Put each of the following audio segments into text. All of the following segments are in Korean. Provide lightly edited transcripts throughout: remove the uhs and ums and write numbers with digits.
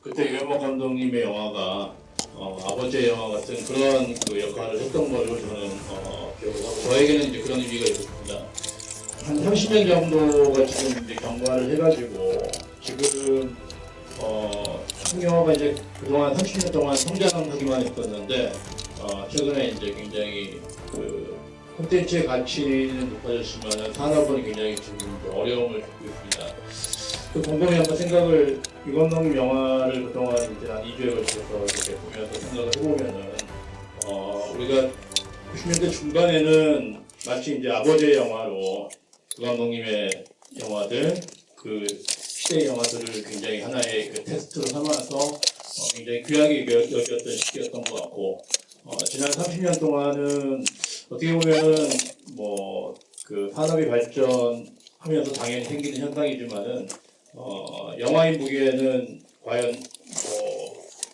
그때 유현목 감독님의 영화가 아버지의 영화 같은 그런 그 역할을 했던 걸로 저는 기억을 하고, 저에게는 이제 그런 의미가 있었습니다. 한 30년 정도가 지금 이제 경과를 해가지고 지금 한국 영화가 이제 그동안 30년 동안 성장하기만 했었는데 최근에 이제 굉장히 그 콘텐츠의 가치는 높아졌지만 산업은 굉장히 지금 어려움을 겪고 있습니다. 그 곰곰이 한번 생각을, 유감독님 영화를 그동안 이제 한 2주에 걸쳐서 이렇게 보면서 생각을 해보면은 우리가 90년대 중반에는 마치 이제 아버지의 영화로 유감독님의 영화들, 그 시대의 영화들을 굉장히 하나의 그 테스트로 삼아서 굉장히 귀하게 여겼던 시기였던 것 같고, 지난 30년 동안은 어떻게 보면은 뭐 그 산업이 발전하면서 당연히 생기는 현상이지만은 영화인 보기에는 과연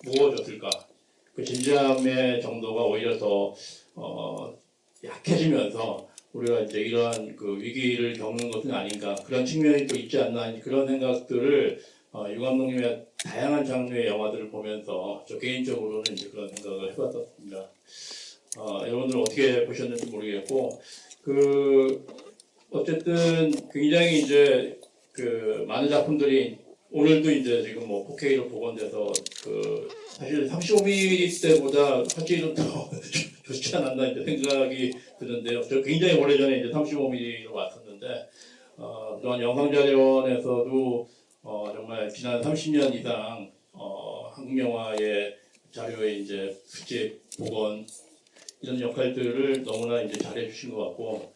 무거워졌을까? 그 진지함의 정도가 오히려 더 약해지면서 우리가 이제 이러한 그 위기를 겪는 것은 아닌가, 그런 측면이 또 있지 않나, 그런 생각들을 유 감독님의 다양한 장르의 영화들을 보면서 저 개인적으로는 이제 그런 생각을 해봤었습니다. 여러분들 어떻게 보셨는지 모르겠고, 어쨌든 굉장히 이제 그 많은 작품들이 오늘도 이제 지금 뭐 4K로 복원돼서 사실 35mm 때보다 확실히 좀 더 좋지 않았나 이제 생각이 드는데요. 저 굉장히 오래전에 이제 35mm로 왔었는데 그동안 영상자료원에서도 정말 지난 30년 이상 한국 영화의 자료의 이제 수집, 복원 이런 역할들을 너무나 이제 잘해주신 것 같고,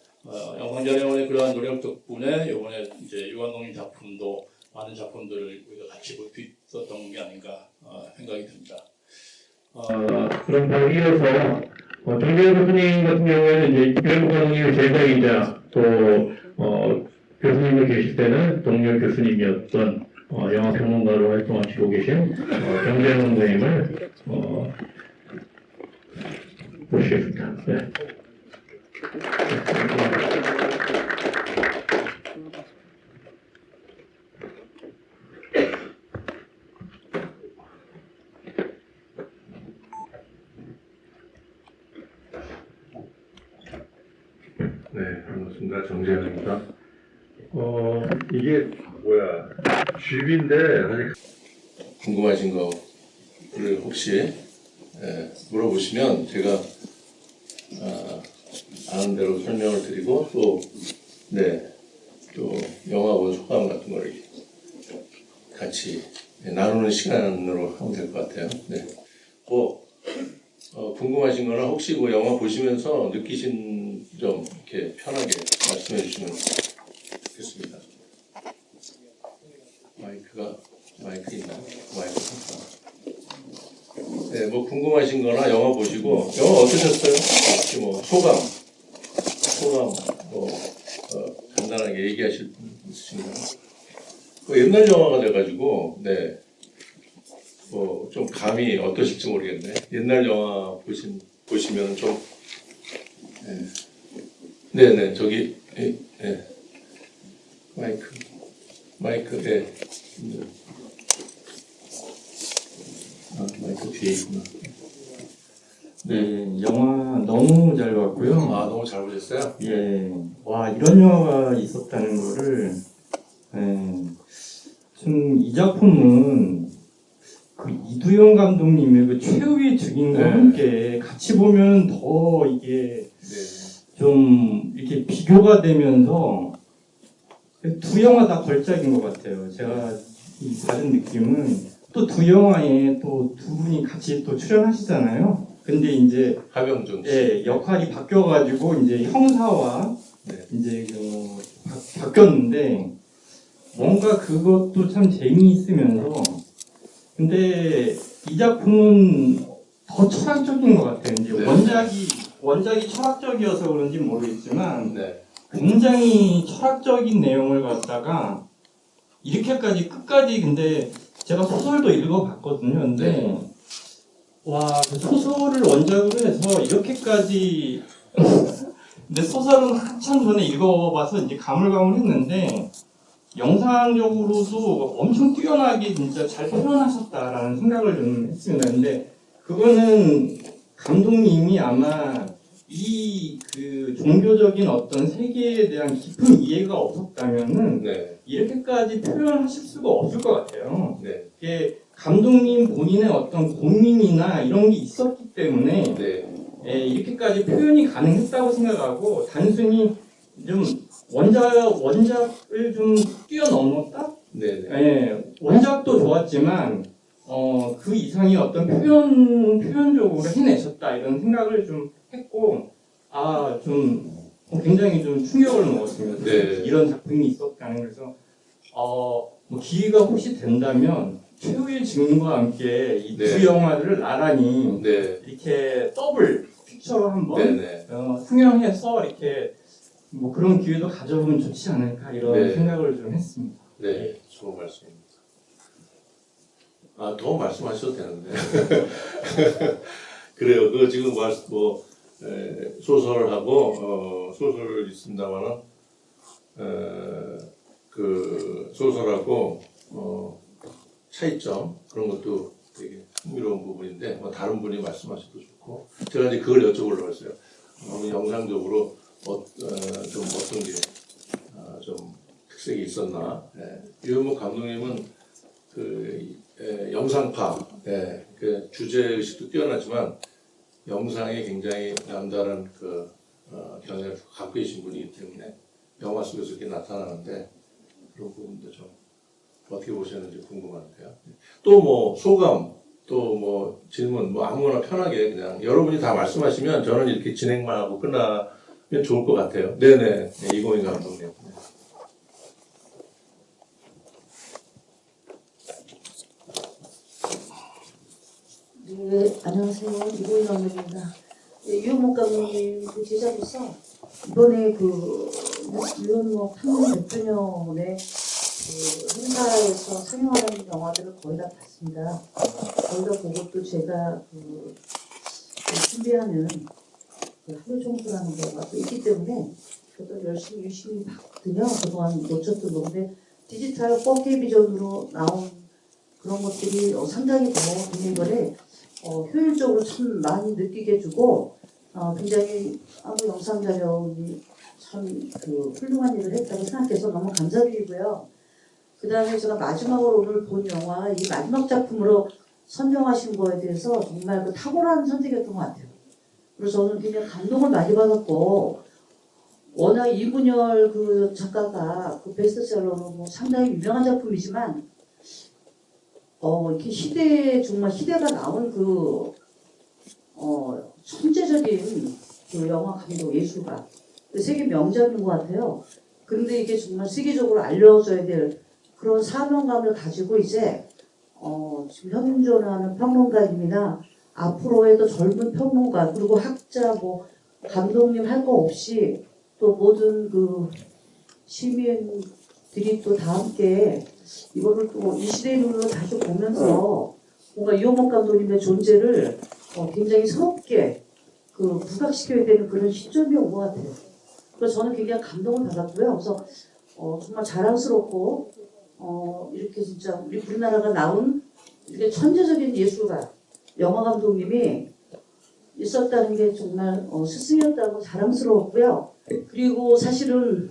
영상자료원의 그러한 노력 덕분에 이번에 이제 유 감독님 작품도 많은 작품들을 우리가 같이 볼 수 있었던 게 아닌가 생각이 듭니다. 그럼 바로 이어서 정재현 교수님 같은 경우에는 이제 유현목 감독님의 제자이자 또 교수님이 계실 때는 동료 교수님이었던 영화 평론가로 활동하시고 계신 정재현 선생님을 모시겠습니다. 네. 네, 반갑습니다. 정재현입니다. 이게 뭐야, 쥐비인데 사실 궁금하신 거를 혹시 물어보시면 제가 아는 대로 설명을 드리고 또 영화 본 소감 같은 걸 같이 나누는 시간으로 하면 될 것 같아요. 네. 궁금하신 거나 혹시 그 영화 보시면서 느끼신 점 이렇게 편하게 말씀해 주시면 좋겠습니다. 마이크 있나요? 마이크 상관. 네, 뭐 궁금하신 거나 영화 보시고, 영화 어떠셨어요? 혹시 뭐 소감 간단하게 얘기하실 분 있으신가요? 옛날 영화가 돼가지고, 네. 좀 감이 어떠실지 모르겠네. 옛날 영화 보시면 좀, 네네, 저기, 마이크, 마이크 뒤에 있구나. 네, 영화 너무 잘 봤고요. 너무 잘 보셨어요? 예, 와, 이런 영화가 있었다는 거를, 좀 이 작품은 그 이두영 감독님의 그 최후의 증인과 함께 같이 보면 더 이게 좀 이렇게 비교가 되면서 두 영화 다 걸작인 것 같아요. 제가 이 받은 느낌은 또 두 영화에 또 두 분이 같이 또 출연하시잖아요. 근데 이제 하병준 씨. 예, 역할이 바뀌어가지고 이제 형사와 이제 바뀌었는데 뭔가 그것도 참 재미있으면서, 근데 이 작품은 더 철학적인 것 같아요. 이제 원작이 철학적이어서 그런지 모르겠지만 굉장히 철학적인 내용을 갖다가 이렇게까지 끝까지, 근데 제가 소설도 읽어봤거든요. 근데 와, 그 소설을 원작으로 해서 이렇게까지 근데 소설은 한참 전에 읽어봐서 이제 가물가물했는데 영상적으로도 엄청 뛰어나게 진짜 잘 표현하셨다라는 생각을 좀 했습니다. 근데 그거는 감독님이 아마 이 그 종교적인 어떤 세계에 대한 깊은 이해가 없었다면은 네. 이렇게까지 표현하실 수가 없을 것 같아요. 네. 이게 감독님 본인의 어떤 고민이나 이런 게 있었기 때문에 네. 이렇게까지 표현이 가능했다고 생각하고 단순히 좀 원작을 좀 뛰어넘었다? 네. 네. 원작도 좋았지만 그 이상의 어떤 표현적으로 해내셨다 이런 생각을 좀 했고 좀 굉장히 좀 충격을 먹었습니다. 네. 이런 작품이 있었다는 그래서 뭐 기회가 혹시 된다면 최후의 증인과 함께 이 두 네. 영화들을 나란히 네. 이렇게 더블 픽처로 한번 네. 상영해서 이렇게 뭐 그런 기회도 가져보면 좋지 않을까 이런 네. 생각을 좀 했습니다. 네. 좋은 말씀입니다. 더 말씀하셔도 되는데. 그래요. 그 지금 소설하고 소설 있습니다만은 그 소설하고 차이점 그런 것도 되게 흥미로운 부분인데 다른 분이 말씀하셔도 좋고 제가 이제 그걸 여쭤보려고 했어요. 영상적으로 좀 어떤 게 좀 특색이 있었나? 유현목 감독님은 그 영상파, 그 주제 의식도 뛰어나지만 영상에 굉장히 남다른 그 견해를 갖고 계신 분이기 때문에 영화 속에서 이렇게 나타나는데 그런 부분도 좀 어떻게 보셨는지 궁금한데요. 또 뭐 소감, 또 뭐 질문, 뭐 아무거나 편하게 그냥 여러분이 다 말씀하시면 저는 이렇게 진행만 하고 끝나면 좋을 것 같아요. 네네, 이공인 감독님. 네, 안녕하세요. 이고인 감독입니다. 유현목 감독님 그 제작에서 이번에 그 유현목 탄생 100주년에 그 행사에서 상영하는 영화들을 거의 다 봤습니다. 거의 다 보고 또 제가 그 준비하는 그 하루 종수라는 거가 또 있기 때문에 저도 열심히 봤거든요. 그동안 놓쳤던 건데 디지털 4K 비전으로 나온 그런 것들이 상당히 더 이번에 효율적으로 참 많이 느끼게 해주고 굉장히 아무 영상 자료이 참 그 훌륭한 일을 했다고 생각해서 너무 감사드리고요. 그 다음에 제가 마지막으로 오늘 본 영화 이 마지막 작품으로 선정하신 거에 대해서 정말 그 탁월한 선택이었던 것 같아요. 그래서 저는 굉장히 감동을 많이 받았고 워낙 이문열 그 작가가 그 베스트셀러로 뭐 상당히 유명한 작품이지만 이렇게 정말 희대가 나온 그 천재적인 그 영화 감독 예술가 세계 명작인 것 같아요. 그런데 이게 정말 세계적으로 알려져야 될 그런 사명감을 가지고 이제 지금 현존하는 평론가님이나 앞으로의 또 젊은 평론가 그리고 학자 뭐 감독님 할 거 없이 또 모든 그 시민들이 또 다 함께 이거를 또 이 시대의 눈으로 다시 보면서 뭔가 이호목 감독님의 존재를 굉장히 새롭게 그 부각시켜야 되는 그런 시점이 온 것 같아요. 그래서 저는 굉장히 감동을 받았고요. 그래서 정말 자랑스럽고 이렇게 진짜 우리나라가 나온 이렇게 천재적인 예술가 영화 감독님이 있었다는 게 정말 스승이었다고 자랑스러웠고요. 그리고 사실은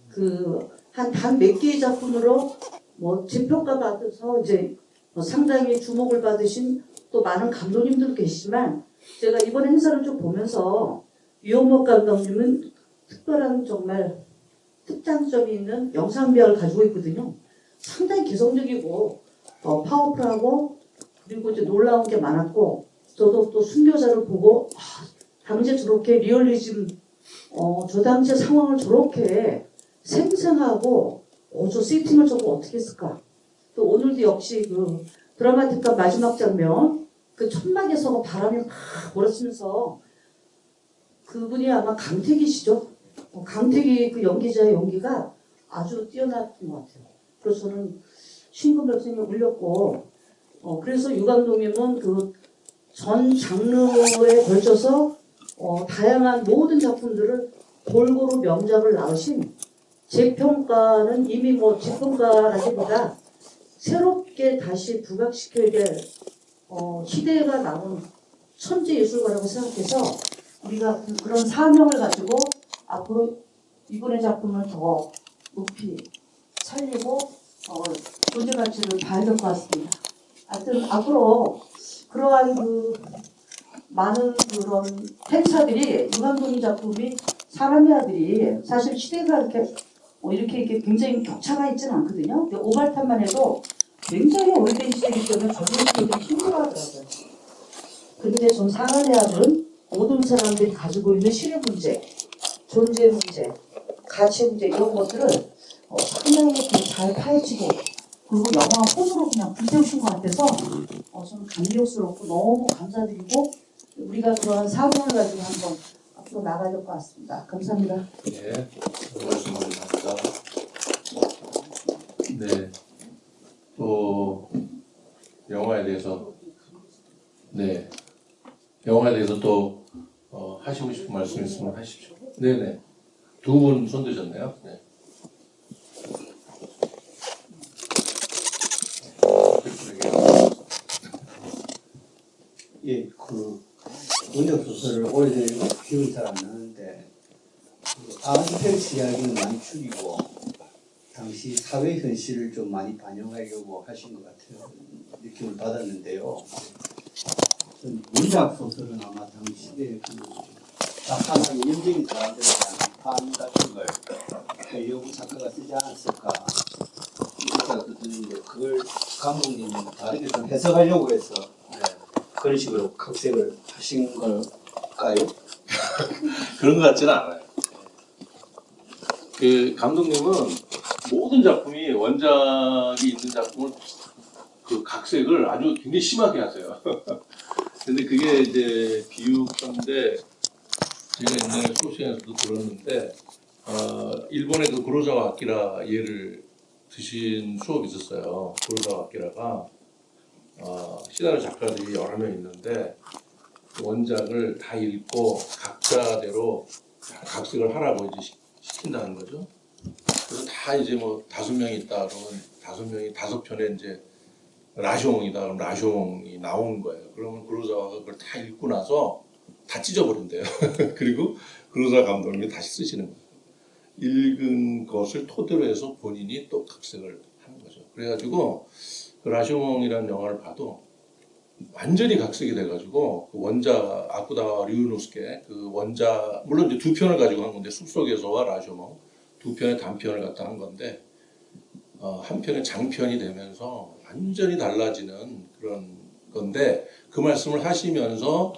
그 한 단 몇 개의 작품으로 뭐 재평가 받아서 이제 상당히 주목을 받으신 또 많은 감독님들도 계시지만 제가 이번 행사를 좀 보면서 유현목 감독님은 특별한 정말 특장점이 있는 영상미학을 가지고 있거든요. 상당히 개성적이고 파워풀하고 그리고 이제 놀라운 게 많았고 저도 또 순교자를 보고 당시에 저렇게 리얼리즘 저 당시의 상황을 저렇게 생생하고 저 세팅을 저거 어떻게 했을까. 또 오늘도 역시 그 드라마틱한 마지막 장면 그 천막에서 바람이 막 몰아치면서 그분이 아마 강택이시죠. 강택이 그 연기자의 연기가 아주 뛰어났던 것 같아요. 그래서 저는 심근경색이 울렸고 그래서 유 감독님은 그 전 장르에 걸쳐서 다양한 모든 작품들을 골고루 명작을 낳으신 재평가는 이미 뭐 재평가라기보다 새롭게 다시 부각시켜야 될 시대가 나온 천재 예술가라고 생각해서 우리가 그런 사명을 가지고 앞으로 이번의 작품을 더 높이 살리고 존재 가치를 봐야 될 것 같습니다. 하여튼 앞으로 그러한 많은 그런 팬사들이 유감독님 작품이 사람의 아들이 사실 시대가 이렇게 굉장히 격차가 있지는 않거든요. 근데 오발탄만 해도 굉장히 오래된 시대이기 때문에 적응하기가 힘들어하더라고요. 그런데 전 사람의 아들은 모든 사람들이 가지고 있는 실의 문제, 존재 문제, 가치 문제 이런 것들을 상당히 잘 파헤치고 그리고 영화 폰으로 그냥 불태우신 것 같아서 저는 감격스럽고 너무 감사드리고 우리가 그러한 사명을 가지고 한번 앞으로 나가야 될 것 같습니다. 감사합니다. 네, 말씀 감사합니다. 네, 또 영화에 대해서 또 하시고 싶은 말씀 있으면 하십시오. 네네, 두 분 손 드셨네요. 네. 예, 원작 소설을 오래전에 기억이 잘 안 나는데 아스펠스 이야기는 많이 죽이고 당시 사회 현실을 좀 많이 반영하려고 하신 것 같아요. 느낌을 받았는데요. 원작 소설은 아마 당시에 작가나 연정이 사람들에 대한 비판 같은 걸 하려고 작가가 쓰지 않았을까 생각도 드는데 그걸 감독님은 다르게 좀 해석하려고 해서 그런 식으로 각색을 하신 걸까요? 그런 것 같지는 않아요. 그 감독님은 모든 작품이 원작이 있는 작품을 그 각색을 아주 굉장히 심하게 하세요. 근데 그게 이제 비유컨대 제가 옛날에 소시에서도 들었는데 일본의 그 구로사와 아키라 예를 드신 수업이 있었어요. 구로사와 아키라가 시나리오 작가들이 여러 명 있는데 그 원작을 다 읽고 각자대로 각색을 하라고 이제 시킨다는 거죠. 그래서 다 이제 뭐 5명이 있다 그러면 5명이 5편에 이제 라숑이다 그럼 라숑이 나온 거예요. 그러면 구로사와가 그걸 다 읽고 나서 다 찢어버린대요. 그리고 구로사와 감독님이 다시 쓰시는 거예요. 읽은 것을 토대로 해서 본인이 또 각색을 하는 거죠. 그래가지고 그 라숑이라는 영화를 봐도 완전히 각색이 돼가지고 그 원작 아쿠다 류노스케 그 원작 물론 이제 2편을 가지고 한 건데 숲속에서와 라숑 2편의 단편을 갖다 한 건데 한 편의 장편이 되면서 완전히 달라지는 그런 건데 그 말씀을 하시면서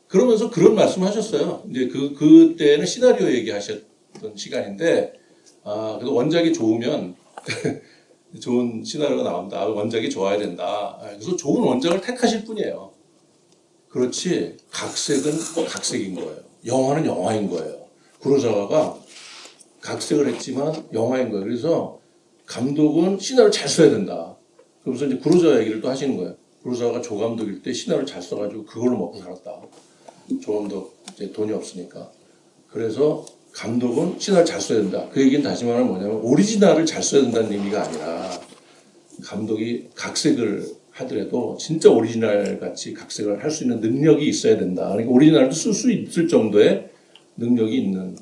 그러면서 그런 말씀하셨어요. 이제 그때는 시나리오 얘기하셨던 시간인데 그래서 원작이 좋으면 좋은 시나리오가 나온다. 원작이 좋아야 된다. 그래서 좋은 원작을 택하실 뿐이에요. 그렇지 각색은 각색인 거예요. 영화는 영화인 거예요. 구로사와가 각색을 했지만 영화인 거예요. 그래서 감독은 시나리오를 잘 써야 된다. 그러면서 이제 구로사와 얘기를 또 하시는 거예요. 구로사와가 조감독일 때 시나리오를 잘 써가지고 그걸로 먹고 살았다. 조감독 이제 돈이 없으니까. 그래서 감독은 시나리오를 잘 써야 된다. 그 얘기는 다시 말하면 뭐냐면 오리지널을 잘 써야 된다는 의미가 아니라 감독이 각색을 하더라도 진짜 오리지널 같이 각색을 할 수 있는 능력이 있어야 된다. 그러니까 오리지널도 쓸 수 있을 정도의 능력이 있는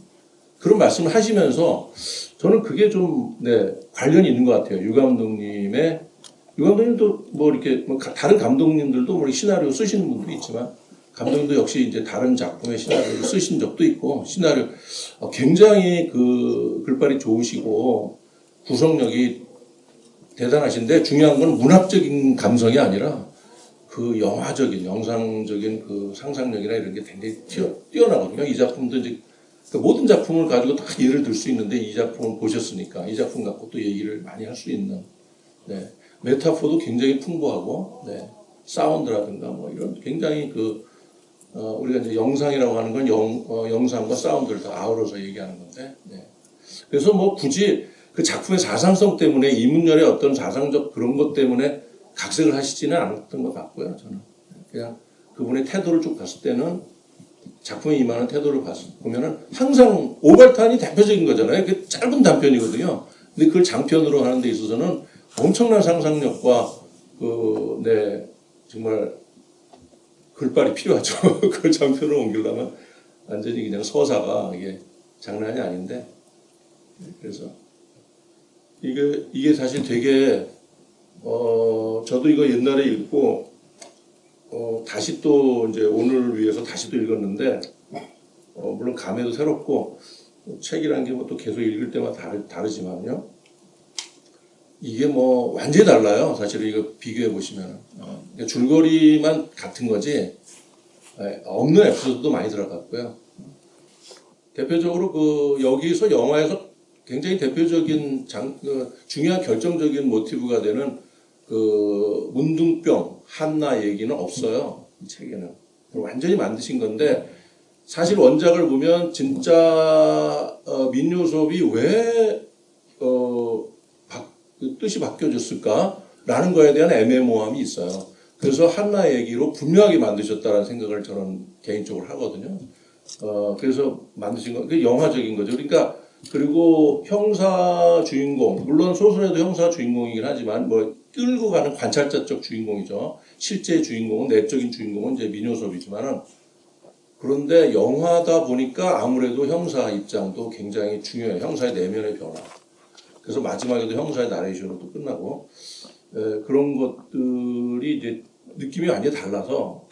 그런 말씀을 하시면서 저는 그게 좀 관련이 있는 것 같아요. 유 감독님도 뭐 이렇게 다른 감독님들도 뭐 시나리오 쓰시는 분도 있지만 감독님도 역시 이제 다른 작품의 시나리오를 쓰신 적도 있고 시나리오 굉장히 그 글발이 좋으시고 구성력이 대단하신데 중요한 건 문학적인 감성이 아니라 그 영화적인 영상적인 그 상상력이나 이런 게 굉장히 뛰어나거든요. 이 작품도 이제 모든 작품을 가지고 다 예를 들 수 있는데 이 작품을 보셨으니까 이 작품 갖고 또 얘기를 많이 할 수 있는 메타포도 굉장히 풍부하고 사운드라든가 뭐 이런 굉장히 우리가 이제 영상이라고 하는 건 영상과 사운드를 다 아우러서 얘기하는 건데 그래서 뭐 굳이 그 작품의 사상성 때문에 이문열의 어떤 사상적 그런 것 때문에 각색을 하시지는 않았던 것 같고요. 저는 그냥 그분의 태도를 쭉 봤을 때는 작품에 임하는 태도를 보면은 항상 오발탄이 대표적인 거잖아요. 그 짧은 단편이거든요. 근데 그걸 장편으로 하는 데 있어서는 엄청난 상상력과 정말 글발이 필요하죠. 그걸 장편으로 옮기려면 완전히 그냥 서사가 이게 장난이 아닌데, 그래서 이게 사실 되게 저도 이거 옛날에 읽고 다시 또 이제 오늘을 위해서 다시 또 읽었는데 물론 감회도 새롭고 책이라는 게 뭐 또 계속 읽을 때마다 다르지만요. 이게 뭐 완전히 달라요. 사실 이거 비교해 보시면 줄거리만 같은 거지 없는 에피소드도 많이 들어갔고요. 대표적으로 여기서 영화에서 굉장히 대표적인 중요한 결정적인 모티브가 되는 문둥병 한나 얘기는 없어요. 이 책에는 완전히 만드신 건데 사실 원작을 보면 진짜 민요섭이 왜 뜻이 바뀌어졌을까라는 거에 대한 애매모호함이 있어요. 그래서 한나 얘기로 분명하게 만드셨다는 생각을 저는 개인적으로 하거든요. 그래서 만드신 건 그 영화적인 거죠. 그러니까 그리고 형사 주인공, 물론 소설에도 형사 주인공이긴 하지만 뭐 끌고 가는 관찰자적 주인공이죠. 실제 주인공은 내적인 주인공은 이제 민요섭이지만은 그런데 영화다 보니까 아무래도 형사 입장도 굉장히 중요해요. 형사의 내면의 변화. 그래서 마지막에도 형사의 나레이션으로 또 끝나고 그런 것들이 이제 느낌이 완전히 달라서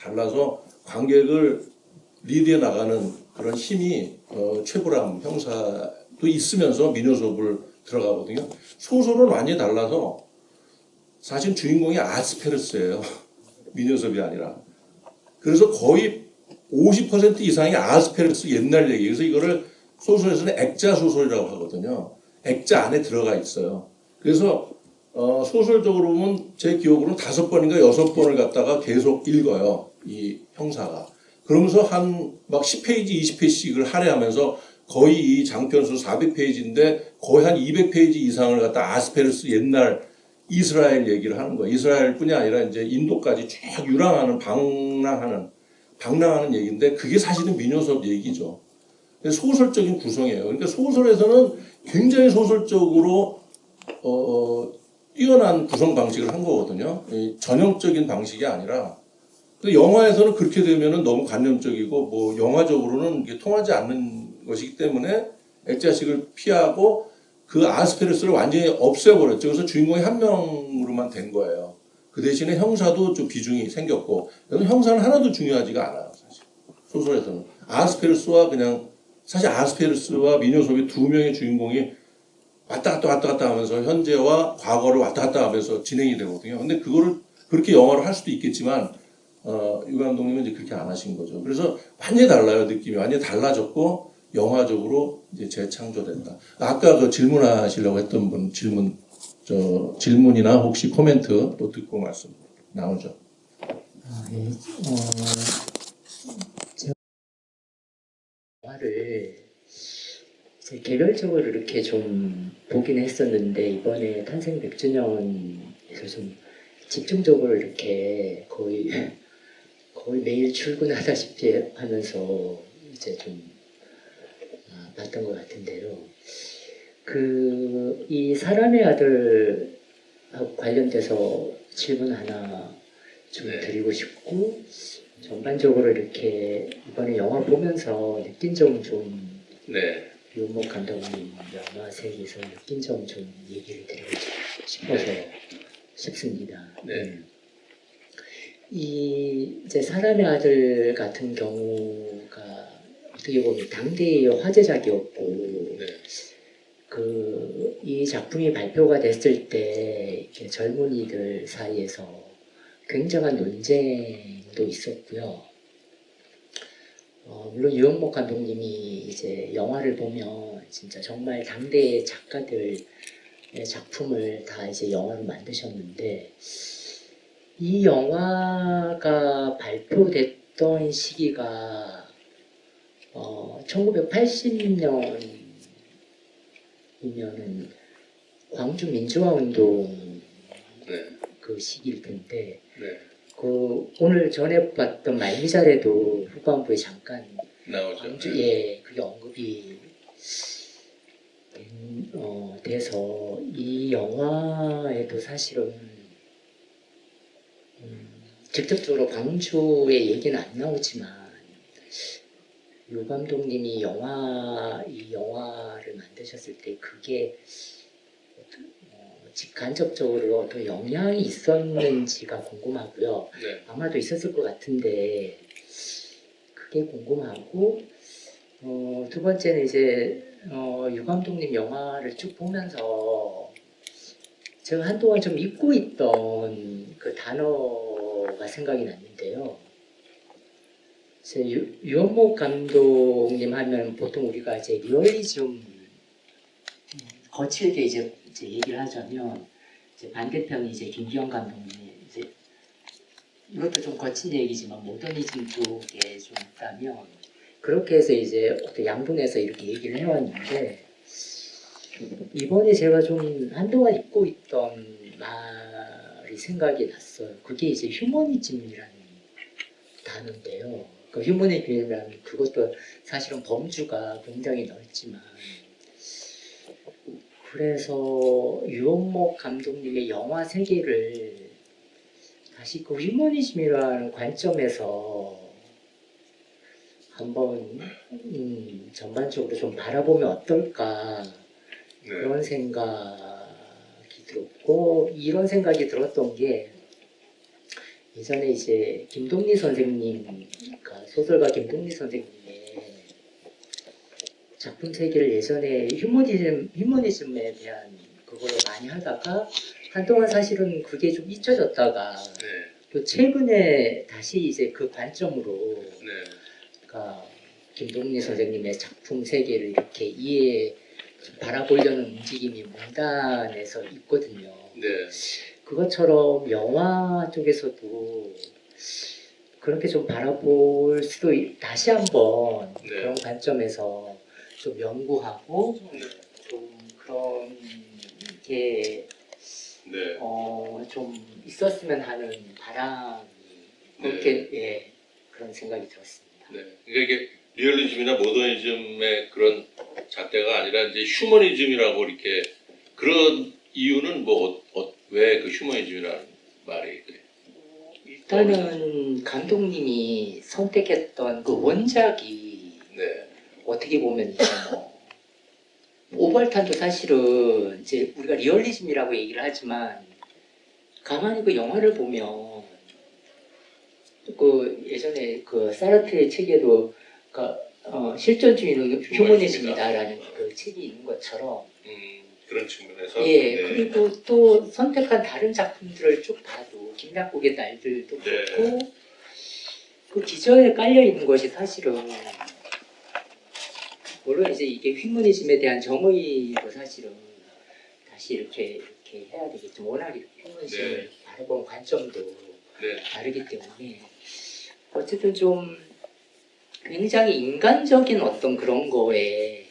관객을 리드해 나가는 그런 힘이 최불암 형사도 있으면서 민요섭을 들어가거든요. 소설은 완전히 달라서 사실 주인공이 아스페르스예요. 민요섭이 아니라. 그래서 거의 50% 이상이 아스페르스 옛날 얘기. 그래서 이거를 소설에서는 액자 소설이라고 하거든요. 액자 안에 들어가 있어요. 그래서 소설적으로 보면 제 기억으로는 5번인가 6번을 갖다가 계속 읽어요. 이 형사가. 그러면서 막 10페이지, 20페이지씩을 할애하면서 거의 이 장편수 400페이지인데 거의 한 200페이지 이상을 갖다 아스페르스 옛날 이스라엘 얘기를 하는 거예요. 이스라엘뿐이 아니라 이제 인도까지 쭉 유랑하는 방랑하는 얘기인데 그게 사실은 민요섭 얘기죠. 소설적인 구성이에요. 그러니까 소설에서는 굉장히 소설적으로 뛰어난 구성 방식을 한 거거든요. 전형적인 방식이 아니라. 근데 영화에서는 그렇게 되면은 너무 관념적이고 뭐 영화적으로는 이게 통하지 않는 것이기 때문에 액자식을 피하고 그 아스페르스를 완전히 없애버렸죠. 그래서 주인공이 한 명으로만 된 거예요. 그 대신에 형사도 좀 비중이 생겼고, 형사는 하나도 중요하지가 않아요, 사실. 소설에서는. 사실 아스페르스와 민요섭이 2명의 주인공이 왔다 갔다 하면서 현재와 과거를 왔다 갔다 하면서 진행이 되거든요. 근데 그거를 그렇게 영화로 할 수도 있겠지만, 유 감독님은 이제 그렇게 안 하신 거죠. 그래서 완전히 달라요, 느낌이. 완전히 달라졌고, 영화적으로 이제 재창조된다. 아까 그 질문하시려고 했던 분 질문이나 혹시 코멘트 또 듣고 말씀 나오죠. 예. 제가 영화를 이제 개별적으로 이렇게 좀 보긴 했었는데 이번에 탄생 100주년에서 좀 집중적으로 이렇게 거의 매일 출근하다시피 하면서 이제 좀 봤던 것 같은데요. 이 사람의 아들하고 관련돼서 질문 하나 좀 드리고 싶고, 전반적으로 이렇게 이번에 영화 보면서 느낀 점 좀 유은목 감독님 영화 세계에서 느낀 점 좀 얘기를 드리고 싶습니다. 이제 사람의 아들 같은 경우가 어떻게 보면 당대의 화제작이었고, 이 작품이 발표가 됐을 때 이렇게 젊은이들 사이에서 굉장한 논쟁도 있었고요. 물론 유은목 감독님이 이제 영화를 보면 진짜 정말 당대의 작가들의 작품을 다 이제 영화로 만드셨는데, 이 영화가 발표됐던 시기가 1980년이면은 광주 민주화 운동 그 시기일 텐데, 오늘 전에 봤던 말미잘에도 후반부에 잠깐 나오죠. 광주에 그게 언급이 돼서 이 영화에도 사실은 직접적으로 광주의 얘기는 안 나오지만 유 감독님이 이 영화를 만드셨을 때 그게 직간접적으로 어떤 영향이 있었는지가 궁금하고요. 네. 아마도 있었을 것 같은데 그게 궁금하고 두 번째는 이제 유 감독님 영화를 쭉 보면서 제가 한동안 좀 잊고 있던 그 단어가 생각이 났는데요. 유현목 감독님 하면 보통 우리가 이제 리얼리즘 거칠게 이제 얘기를 하자면 이제 반대편이 이제 김기현 감독님 이제 이것도 좀 거친 얘기지만 모더니즘 쪽에 좀 있다면 그렇게 해서 이제 어떤 양분해서 이렇게 얘기를 해왔는데 이번에 제가 좀 한동안 잊고 있던 말이 생각이 났어요. 그게 이제 휴머니즘이라는 단어인데요. 그 휴머니즘이라는 그것도 사실은 범주가 굉장히 넓지만 그래서 유원목 감독님의 영화 세계를 다시 그 휴머니즘이라는 관점에서 한번 전반적으로 좀 바라보면 어떨까 그런 생각이 들었고 이런 생각이 들었던 게 예전에 이제 김동리 선생님, 그러니까 소설가 김동리 선생님의 작품 세계를 예전에 휴머니즘에 대한 그걸로 많이 하다가 한동안 사실은 그게 좀 잊혀졌다가 또 최근에 다시 이제 그 관점으로 그러니까 김동리 선생님의 작품 세계를 이렇게 바라보려는 움직임이 문단에서 있거든요. 그것처럼 영화 쪽에서도 그렇게 좀 바라볼 수도 다시 한번 그런 관점에서 좀 연구하고 좀 그런 게 좀 있었으면 하는 바람이 그렇게 그런 생각이 들었습니다. 네. 그러니까 이게 리얼리즘이나 모더니즘의 그런 잣대가 아니라 이제 휴머니즘이라고 이렇게 그런 이유는 왜 그 휴머니즘이라는 말이 일단은 감독님이 선택했던 그 원작이 어떻게 보면 이제 오발탄도 사실은 이제 우리가 리얼리즘이라고 얘기를 하지만 가만히 그 영화를 보면 그 예전에 그 사르트의 책에도 실존주의는 휴머니즘이다라는 그 책이 있는 것처럼 그런 측면에서 그리고 또 선택한 다른 작품들을 쭉 봐도 김약국의 날들도 그렇고 그 기저에 깔려 있는 것이 사실은 물론 이제 이게 휴머니즘에 대한 정의도 사실은 다시 이렇게 해야 되겠죠. 워낙 휴머니즘을 바라본 관점도 다르기 때문에 어쨌든 좀 굉장히 인간적인 어떤 그런 거에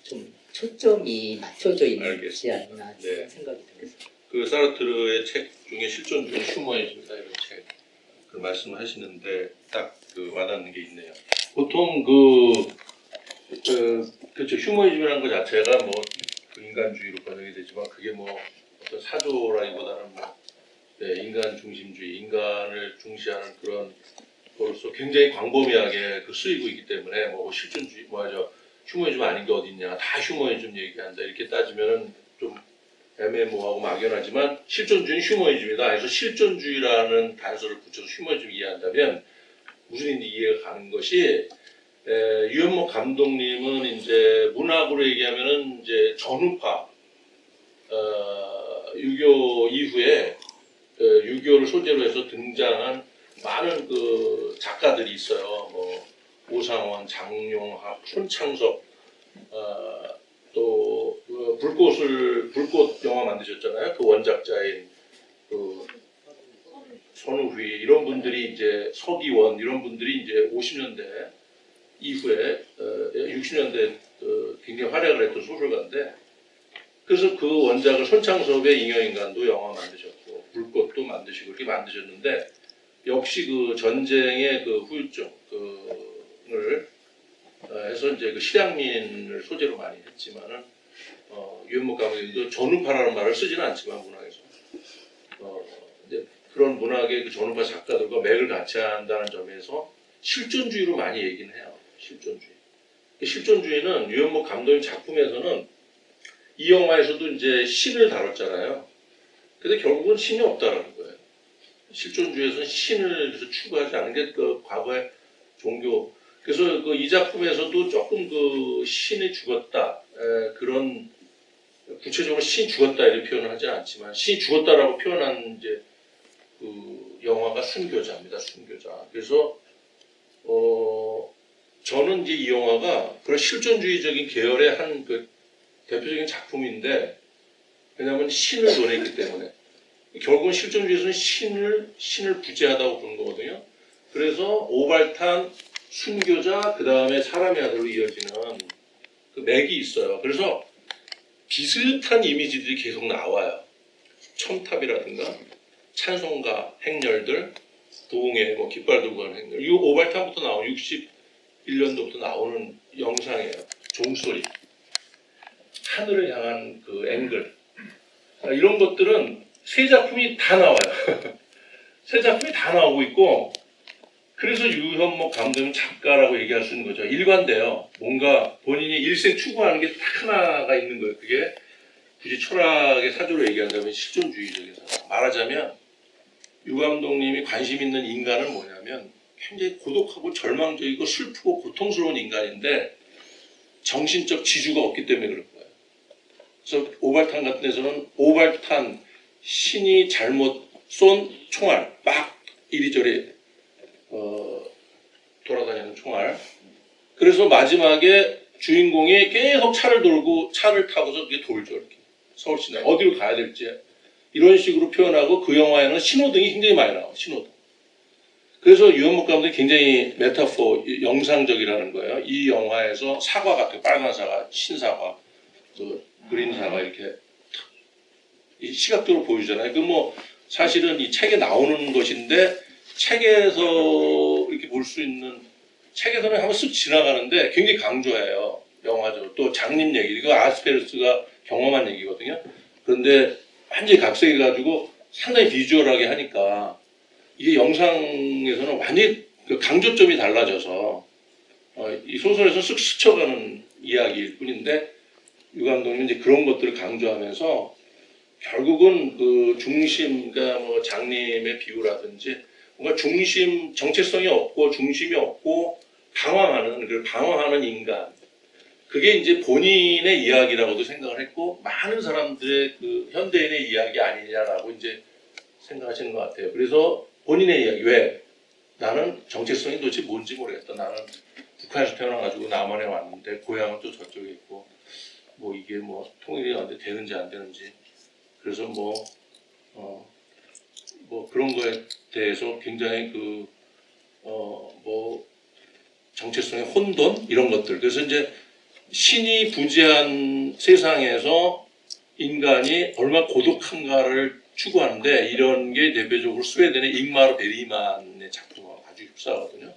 좀 초점이 맞춰져 있지 않나 그런 생각이 들었어요. 그 사르트르의 책 중에 실존주의 휴머니즘이다 이런 책그 말씀을 하시는데 딱 그 와닿는 게 있네요. 보통 그렇죠. 휴머니즘이라는 것 자체가 그 인간주의로 번역이 되지만 그게 어떤 사조라기보다는 인간 중심주의, 인간을 중시하는 그런 거로서 굉장히 광범위하게 쓰이고 있기 때문에 실존주의, 휴머니즘 아닌 게 어딨냐, 다 휴머니즘 얘기한다 이렇게 따지면은 좀 애매모호하고 막연하지만 실존주의는 휴머니즘이다. 그래서 실존주의라는 단서를 붙여서 휴머니즘 이해한다면 무슨 이해가 가는 것이 유현목 감독님은 이제 문학으로 얘기하면은 이제 전우파 6.25 이후에 6.25를 소재로 해서 등장한 많은 그 작가들이 있어요. 오상원, 장용학, 손창섭, 또 불꽃 영화 만드셨잖아요. 그 원작자인 그 손우휘 이런 분들이 이제 서기원 이런 분들이 이제 50년대 이후에 60년대 굉장히 활약을 했던 소설가인데 그래서 그 원작을 손창섭의 잉여인간도 영화 만드셨고 불꽃도 만드시고 이렇게 만드셨는데 역시 그 전쟁의 그 후유증을 해서 이제 그 실향민을 소재로 많이 했지만은 유현목 감독님도 전우파라는 말을 쓰지는 않지만 문학에서 이제 그런 문학의 그 전우파 작가들과 맥을 같이 한다는 점에서 실존주의로 많이 얘기는 해요. 실존주의. 실존주의는 유현목 감독님 작품에서는 이 영화에서도 이제 신을 다뤘잖아요. 근데 결국은 신이 없다라는 거예요. 실존주의에서는 신을 추구하지 않은 게 그 과거의 종교. 그래서 그 이 작품에서도 조금 그 신이 죽었다 그런 구체적으로 신이 죽었다 이렇게 표현을 하지 않지만 신이 죽었다라고 표현한 이제 그 영화가 순교자입니다. 순교자. 그래서 저는 이제 이 영화가 그런 실존주의적인 계열의 한 그 대표적인 작품인데 왜냐하면 신을 논했기 때문에 결국은 실존주의에서는 신을 부재하다고 보는 거거든요. 그래서 오발탄, 순교자, 그 다음에 사람의 아들로 이어지는 그 맥이 있어요. 그래서 비슷한 이미지들이 계속 나와요. 첨탑이라든가 찬송가, 행렬들, 도웅의 뭐 깃발 들고 가는 행렬. 이 오발탄부터 나오는 61년도부터 나오는 영상이에요. 종소리, 하늘을 향한 그 앵글. 이런 것들은 세 작품이 다 나와요. 세 작품이 다 나오고 있고 그래서 유현목 감독은 작가라고 얘기할 수 있는 거죠. 일관돼요. 뭔가 본인이 일생 추구하는 게 딱 하나가 있는 거예요. 그게 굳이 철학의 사조로 얘기한다면 실존주의적인 사람. 말하자면 유 감독님이 관심 있는 인간은 뭐냐면 굉장히 고독하고 절망적이고 슬프고 고통스러운 인간인데 정신적 지주가 없기 때문에 그럴 거예요. 그래서 오발탄 같은 데서는 오발탄 신이 잘못 쏜 총알 막 이리저리 돌아다니는 총알. 그래서 마지막에 주인공이 계속 차를 타고서 이렇게 돌죠. 이렇게 서울 시내 어디로 가야 될지 이런 식으로 표현하고 그 영화에는 신호등이 굉장히 많이 나와요. 신호등. 그래서 유현목 감독이 굉장히 메타포 영상적이라는 거예요. 이 영화에서 사과 같은 빨간 사과, 신사과, 그 그린 사과 이렇게 시각적으로 보여주잖아요. 그 뭐 사실은 이 책에 나오는 것인데 책에서 이렇게 볼 수 있는 책에서는 한번 쓱 지나가는데 굉장히 강조해요. 영화적으로. 또 장님 얘기, 이거 아스페르스가 경험한 얘기거든요. 그런데 완전히 각색해가지고 상당히 비주얼하게 하니까 이게 영상에서는 완전히 그 강조점이 달라져서 이 소설에서 쓱 스쳐가는 이야기일 뿐인데 유 감독님은 이제 그런 것들을 강조하면서 결국은 그 중심, 그러니까 뭐 장님의 비유라든지 뭔가 중심, 정체성이 없고 중심이 없고 방황하는 인간. 그게 이제 본인의 이야기라고도 생각을 했고 많은 사람들의 그 현대인의 이야기 아니냐라고 이제 생각하시는 것 같아요. 그래서 본인의 이야기, 왜? 나는 정체성이 도대체 뭔지 모르겠다. 나는 북한에서 태어나가지고 남한에 왔는데 고향은 또 저쪽에 있고 뭐 이게 뭐 통일이 언제 되는지 안 되는지 그래서 뭐 그런 거에 대해서 굉장히 뭐 정체성의 혼돈 이런 것들. 그래서 이제 신이 부재한 세상에서 인간이 얼마나 고독한가를 추구하는데 이런 게 대표적으로 스웨덴의 잉마르 베리만의 작품과 아주 흡사하거든요.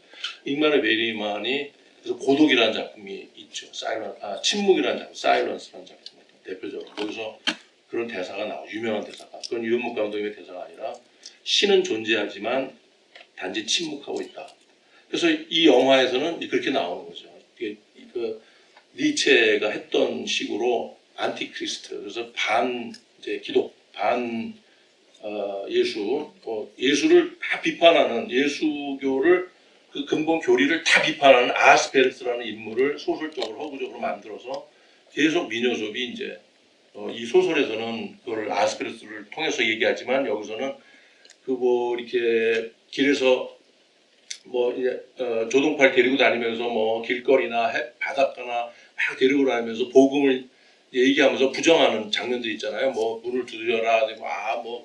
잉마르 베리만이 그래서 고독이라는 작품이 있죠. 침묵이라는 작품, 사일런스라는 작품 대표적으로 거기서 그런 대사가 나와요. 유명한 대사가. 그건 유현목 감독님의 대사가 아니라 신은 존재하지만 단지 침묵하고 있다. 그래서 이 영화에서는 그렇게 나오는 거죠. 그 니체가 했던 식으로 안티크리스트, 그래서 이제 기독, 예수, 예수를 다 비판하는 예수교를 그 근본 교리를 다 비판하는 아스페르스라는 인물을 소설적으로 허구적으로 만들어서 계속 민요섭이 이제 이 소설에서는 그걸 아스페르스를 통해서 얘기하지만 여기서는 이렇게 길에서 이제 조동팔 데리고 다니면서 길거리나 바닷가나 막 데리고 다니면서 복음을 얘기하면서 부정하는 장면들이 있잖아요. 문을 두드려라,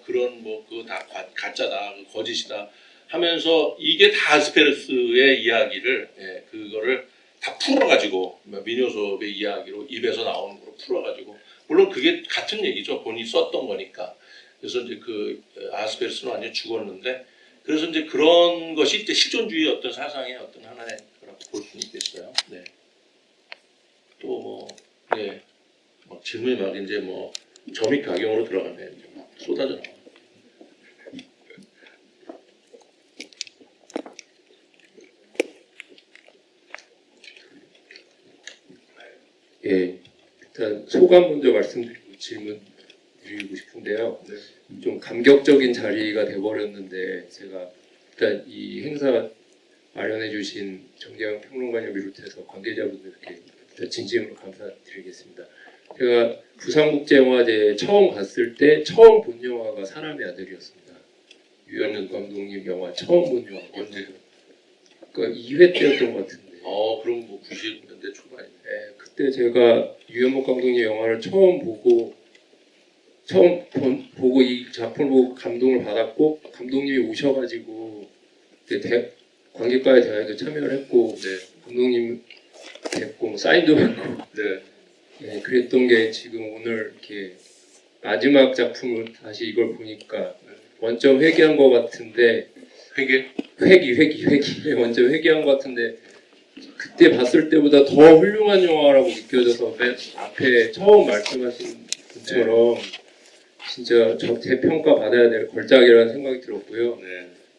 그런 그거 다 가짜다, 거짓이다 하면서 이게 다 아스페르스의 이야기를 그거를 다 풀어가지고 민요섭의 이야기로 입에서 나오는 거로 풀어가지고 물론 그게 같은 얘기죠. 본인이 썼던 거니까. 그래서 이제 그 아스페르스는 완전히 죽었는데 그래서 이제 그런 것이 이제 실존주의 어떤 사상의 어떤 하나의 거라고 볼 수 있겠어요. 네. 또 뭐, 네. 막 질문이 막 이제 뭐 점입 가경으로 들어가네. 이제 막 쏟아져 나와. 예, 일단 소감 먼저 말씀드리고 질문 드리고 싶은데요. 좀 감격적인 자리가 돼버렸는데 제가 일단 이 행사 마련해주신 정재영 평론가님 비롯해서 관계자분들께 일단 진심으로 감사드리겠습니다. 제가 부산국제영화제에 처음 갔을 때 처음 본 영화가 사람의 아들이었습니다. 유현준 감독님 영화 처음 본 영화 언제? 그러니까 2회 때였던 것 같은데. 그럼 뭐 90년대 초반이네. 네, 그때 제가 유현복 감독님 영화를 처음 보고 이 작품을 보고 감동을 받았고 감독님이 오셔가지고 그때 관객과의 대화에도 참여를 했고 감독님 뵙고 사인도 받고 네, 그랬던 게 지금 오늘 이렇게 마지막 작품을 다시 이걸 보니까 원점 회귀한 것 같은데 회귀 원점 회귀한 것 같은데 그때 봤을 때보다 더 훌륭한 영화라고 느껴져서 맨 앞에 처음 말씀하신 분처럼 진짜 재평가 받아야 될 걸작이라는 생각이 들었고요.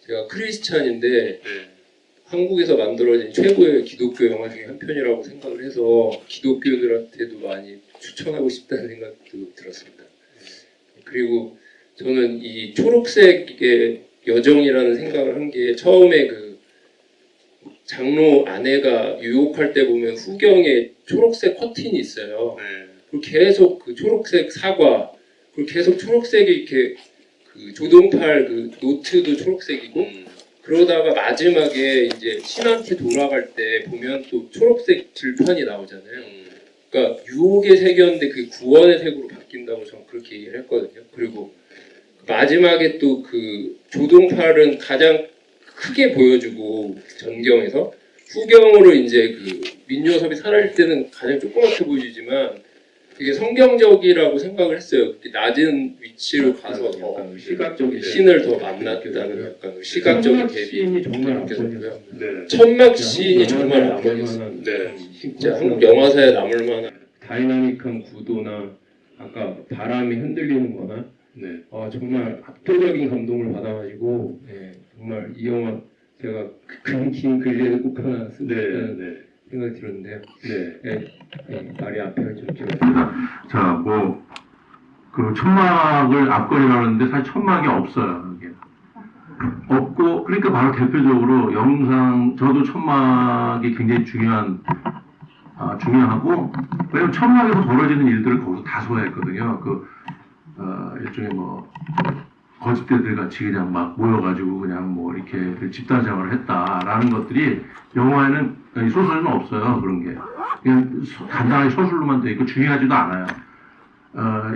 제가 크리스찬인데 한국에서 만들어진 최고의 기독교 영화 중에 한 편이라고 생각을 해서 기독교들한테도 많이 추천하고 싶다는 생각도 들었습니다. 그리고 저는 이 초록색의 여정이라는 생각을 한 게 처음에 그 장로 아내가 유혹할 때 보면 후경에 초록색 커튼이 있어요. 그리고 계속 그 초록색 사과, 그리고 계속 초록색이 이렇게 그 조동팔 그 노트도 초록색이고 그러다가 마지막에 이제 신한테 돌아갈 때 보면 또 초록색 들판이 나오잖아요. 그러니까 유혹의 색이었는데 그게 구원의 색으로 바뀐다고 저는 그렇게 얘기를 했거든요. 그리고 마지막에 또 그 조동팔은 가장 크게 보여주고 전경에서 후경으로 이제 그 민요섭이 살아있을 때는 가장 조그맣게 보여주지만 되게 성경적이라고 생각을 했어요. 낮은 위치로 가서 약간 시각적인 신을 더 만났다는 약간 시각적인 대비 정말 느껴졌고요. 천막 시인이 정말 아버였어요. 진짜 한국 영화사에 남을 만한 다이나믹한 구도나 아까 바람이 흔들리는 거나 정말 압도적인 감동을 받아가지고 정말 이 영화 제가 긴 글리에 꼭 하나 쓰고 싶다는 생각이 들었는데요. 말이 앞에 좀 자, 뭐, 그 천막을 앞거리라는데 사실 천막이 없어요, 이게. 없고, 그러니까 바로 대표적으로 영상, 저도 천막이 굉장히 중요하고, 왜냐면 천막에서 벌어지는 일들을 거기서 다 소화했거든요. 일종의 뭐, 거짓대들 같이 그냥 막 모여가지고 그냥 뭐 이렇게 집단 생활을 했다라는 것들이 영화에는, 소설에는 없어요, 그런 게. 그냥 간단하게 서술로만 돼 있고 중요하지도 않아요.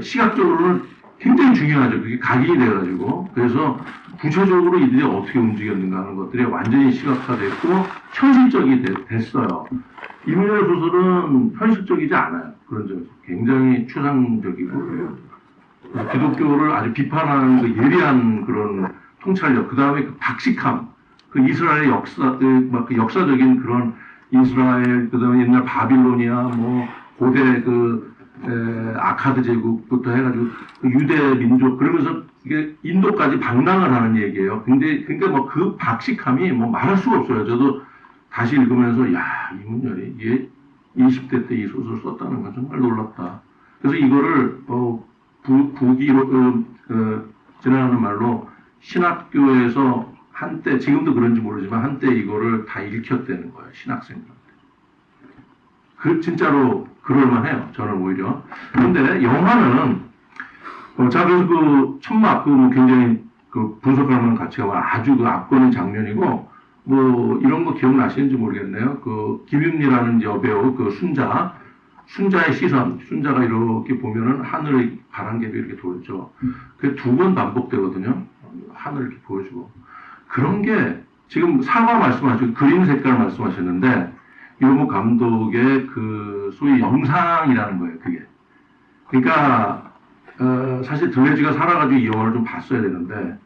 시각적으로는 굉장히 중요하죠. 그게 각인이 돼가지고. 그래서 구체적으로 이들이 어떻게 움직였는가 하는 것들이 완전히 시각화됐고 현실적이 됐어요. 이민열 소설은 현실적이지 않아요. 그런 점에서. 굉장히 추상적이고. 기독교를 아주 비판하는 그 예리한 그런 통찰력, 그 다음에 그 박식함, 그 이스라엘의 그 역사적인 그런 이스라엘, 그 다음에 옛날 바빌로니아, 뭐, 고대 아카드 제국부터 해가지고 그 유대 민족, 그러면서 이게 인도까지 방랑을 하는 얘기예요. 그러니까 뭐 그 박식함이 뭐 말할 수가 없어요. 저도 다시 읽으면서, 이문열이 얘 20대 때 이 소설을 썼다는 건 정말 놀랍다. 그래서 이거를, 부기로, 지나가는 말로 신학교에서 한때, 지금도 그런지 모르지만 한때 이거를 다 읽혔다는 거예요. 신학생들한테. 진짜로 그럴만해요. 저는 오히려. 그런데 영화는, 자, 그래서 그 천막, 뭐 굉장히 분석하는 가치가 아주 압권인 장면이고, 뭐 이런 거 기억나시는지 모르겠네요. 김윤미라는 여배우, 순자의 시선, 순자가 이렇게 보면은 하늘의 바람개비 이렇게 돌죠. 그게 2번 반복되거든요. 하늘을 이렇게 보여주고. 그런 게, 지금 사과 말씀하시고, 그림 색깔 말씀하셨는데, 유현복 감독의 소위 영상이라는 거예요, 그게. 그러니까, 사실 들레지가 살아가지고 이 영화를 좀 봤어야 되는데,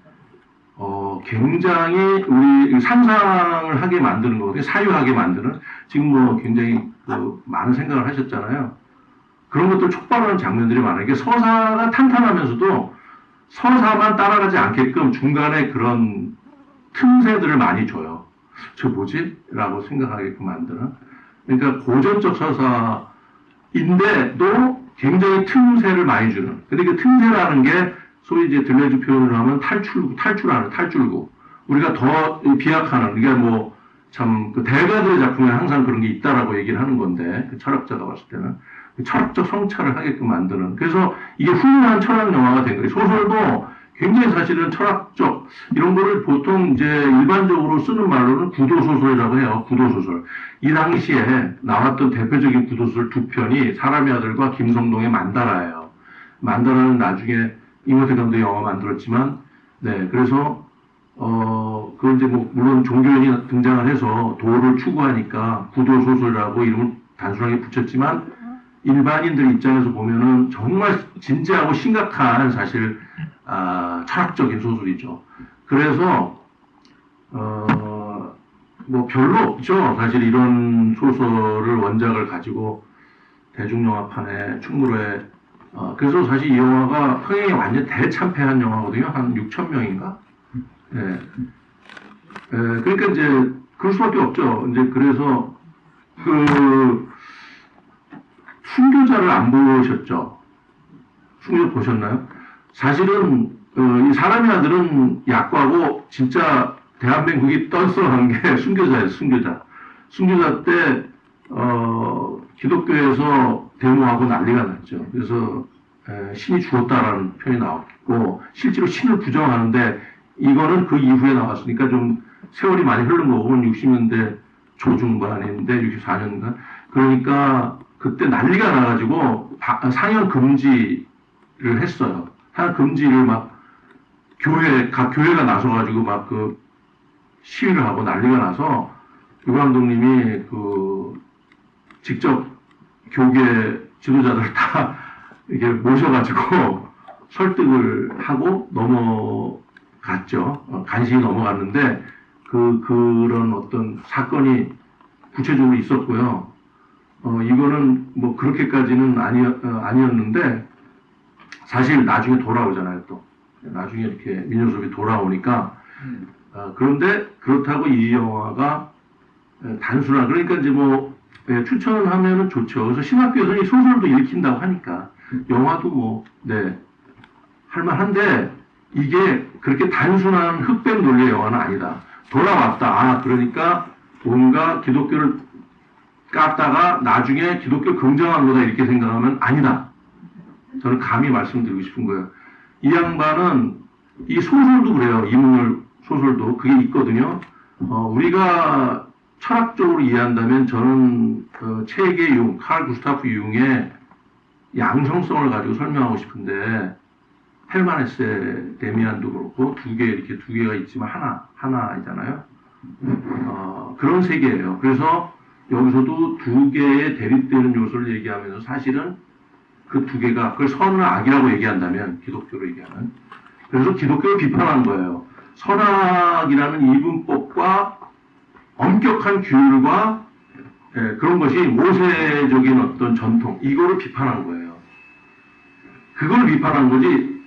굉장히 우리 상상을 하게 만드는 거거든요. 사유하게 만드는. 지금 뭐 굉장히 많은 생각을 하셨잖아요. 그런 것들 촉발하는 장면들이 많아요. 이게 서사가 탄탄하면서도 서사만 따라가지 않게끔 중간에 그런 틈새들을 많이 줘요. 저 뭐지? 라고 생각하게끔 만드는. 그러니까 고전적 서사인데도 굉장히 틈새를 많이 주는. 근데 그 틈새라는 게 소위 이제 들레즈 표현을 하면 탈출구. 우리가 더 비약하는, 그러니까 뭐, 참, 그 대가들의 작품에 항상 그런 게 있다라고 얘기를 하는 건데, 그 철학자가 봤을 때는. 그 철학적 성찰을 하게끔 만드는. 그래서 이게 훌륭한 철학 영화가 된 거예요. 소설도 굉장히 사실은 철학적, 이런 거를 보통 이제 일반적으로 쓰는 말로는 구도소설이라고 해요. 구도소설. 이 당시에 나왔던 대표적인 구도소설 두 편이 사람의 아들과 김성동의 만다라예요. 만다라는 나중에 이모태 감독이 영화 만들었지만, 네, 그래서, 그걸 이제 뭐, 물론 종교인이 등장을 해서 도를 추구하니까 구도소설이라고 이름을 단순하게 붙였지만, 일반인들 입장에서 보면은 정말 진지하고 심각한 사실, 철학적인 소설이죠. 그래서, 뭐 별로 없죠. 사실 이런 소설을 원작을 가지고 대중영화판에 충무로에 그래서 사실 이 영화가 흥행이 완전 대참패한 영화거든요. 한 6천 명인가? 네. 그러니까 이제 그럴 수밖에 없죠. 이제 그래서 그 순교자를 안 보셨죠? 순교자 보셨나요? 사실은 이 사람의 아들은 약과고 진짜 대한민국이 떨어간 게 순교자예요. 순교자 때 기독교에서 데모하고 난리가 났죠. 그래서 신이 죽었다라는 표현이 나왔고 실제로 신을 부정하는데 이거는 그 이후에 나왔으니까 좀 세월이 많이 흐른 거고 60년대 초중반인데 64년인가 그러니까 그때 난리가 나가지고 상영 금지를 했어요. 상영 금지를 막 각 교회가 나서가지고 막 그 시위를 하고 난리가 나서 유 감독님이 직접 교계 지도자들 다 이렇게 모셔가지고 설득을 하고 넘어갔죠. 간신히 넘어갔는데 그런 어떤 사건이 구체적으로 있었고요. 이거는 뭐 그렇게까지는 아니었는데 사실 나중에 돌아오잖아요. 또 나중에 이렇게 민요섭이 돌아오니까 그런데 그렇다고 이 영화가 단순한 그러니까 이제 뭐 추천하면은 좋죠. 그래서 신학교에서는 이 소설도 읽힌다고 하니까 영화도 뭐 할만한데 이게 그렇게 단순한 흑백 논리의 영화는 아니다. 돌아왔다. 그러니까 뭔가 기독교를 깠다가 나중에 기독교 긍정한 거다 이렇게 생각하면 아니다. 저는 감히 말씀드리고 싶은 거예요. 이 양반은 이 소설도 그래요. 이문열 소설도 그게 있거든요. 우리가 철학적으로 이해한다면 저는 책의 융, 칼 구스타프 융의 양성성을 가지고 설명하고 싶은데 헬만헤세 데미안도 그렇고 두 개가 있지만 하나이잖아요. 그런 세계예요. 그래서 여기서도 두 개의 대립되는 요소를 얘기하면서 사실은 그 두 개가 그걸 선과 악이라고 얘기한다면 기독교로 얘기하는 그래서 기독교를 비판한 거예요. 선악이라는 이분법과 엄격한 규율과 그런 것이 모세적인 어떤 전통 이거를 비판한 거예요. 그걸 비판한 거지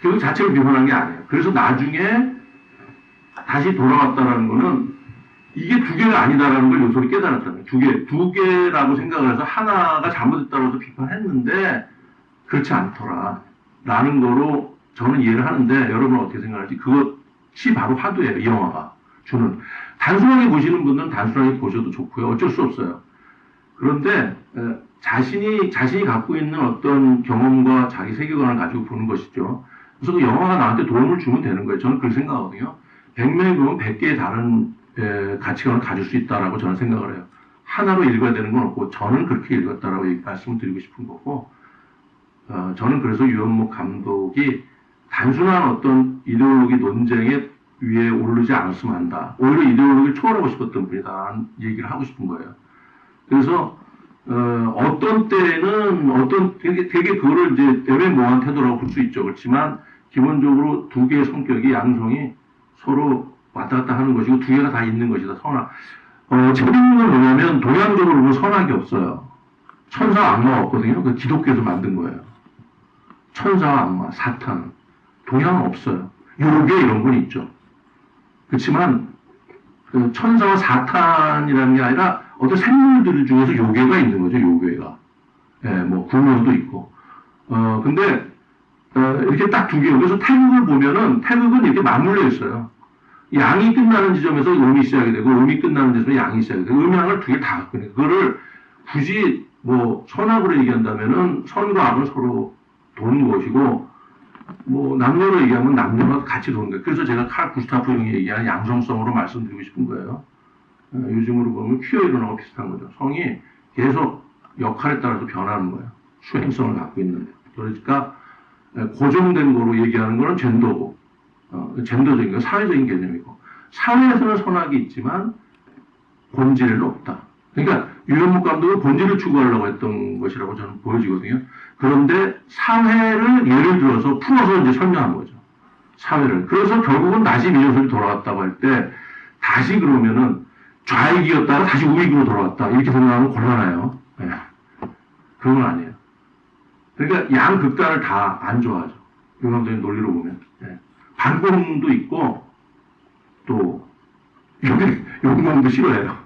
그 자체를 비판한 게 아니에요. 그래서 나중에 다시 돌아왔다라는 거는 이게 두 개가 아니다라는 걸 요소를 깨달았다는 거예요. 두 개라고 생각을 해서 하나가 잘못됐다고 해서 비판했는데 그렇지 않더라 라는 거로 저는 이해를 하는데 여러분은 어떻게 생각할지 그것이 바로 화두예요. 이 영화가 주는 단순하게 보시는 분들은 단순하게 보셔도 좋고요. 어쩔 수 없어요. 그런데 자신이 갖고 있는 어떤 경험과 자기 세계관을 가지고 보는 것이죠. 그래서 그 영화가 나한테 도움을 주면 되는 거예요. 저는 그렇게 생각하거든요. 100명이 보면 100개의 다른 가치관을 가질 수 있다라고 저는 생각을 해요. 하나로 읽어야 되는 건 없고 저는 그렇게 읽었다라고 말씀을 드리고 싶은 거고 저는 그래서 유현목 감독이 단순한 어떤 이데올로기 논쟁에 위에 오르지 않았으면 한다. 오히려 이데올로기를 초월하고 싶었던 분이다라는 얘기를 하고 싶은 거예요. 그래서 어떤 때는 되게 그거를 이제 애매모호한 태도라고 볼 수 있죠. 그렇지만 기본적으로 두 개의 성격이 양성이 서로 왔다 갔다 하는 것이고 두 개가 다 있는 것이다. 선악. 재밌는 건 뭐냐면 동양적으로 보면 선악이 없어요. 천사와 악마가 없거든요. 그 기독교에서 만든 거예요. 천사와 악마, 사탄. 동양은 없어요. 요괴 이런 건 있죠. 그렇지만 그 천사와 사탄이라는 게 아니라 어떤 생물들 중에서 요괴가 있는 거죠. 요괴가. 예, 뭐 구멍도 있고. 근데 이렇게 딱 두 개. 그래서 태극을 보면은 태극은 이렇게 맞물려 있어요. 양이 끝나는 지점에서 음이 시작이 되고 음이 끝나는 지점에서 양이 시작이 되고 음양을 두 개 다 갖고 있는 거예요. 그거를 굳이 뭐 선악으로 얘기한다면은 선과 악은 서로 도는 것이고 뭐 남녀로 얘기하면 남녀가 같이 도는 거예요. 그래서 제가 칼 구스타프 융이 얘기하는 양성성으로 말씀드리고 싶은 거예요. 요즘으로 보면 퀴어 이론하고 비슷한 거죠. 성이 계속 역할에 따라서 변하는 거예요. 수행성을 갖고 있는. 그러니까 고정된 거로 얘기하는 거는 젠더고 젠더적인 거, 사회적인 개념이고 사회에서는 선악이 있지만 본질에는 없다. 그러니까 유현목 감독은 본질을 추구하려고 했던 것이라고 저는 보여지거든요. 그런데 사회를 예를 들어서 풀어서 이제 설명한 거죠. 사회를. 그래서 결국은 다시 미녀설이 돌아왔다고 할 때 다시 그러면은 좌익이었다가 다시 우익으로 돌아왔다. 이렇게 생각하면 곤란해요. 네. 그런 건 아니에요. 그러니까 양 극단을 다 안 좋아하죠. 유현 감독의 논리로 보면. 네. 반공도 있고 또 용공도 싫어해요.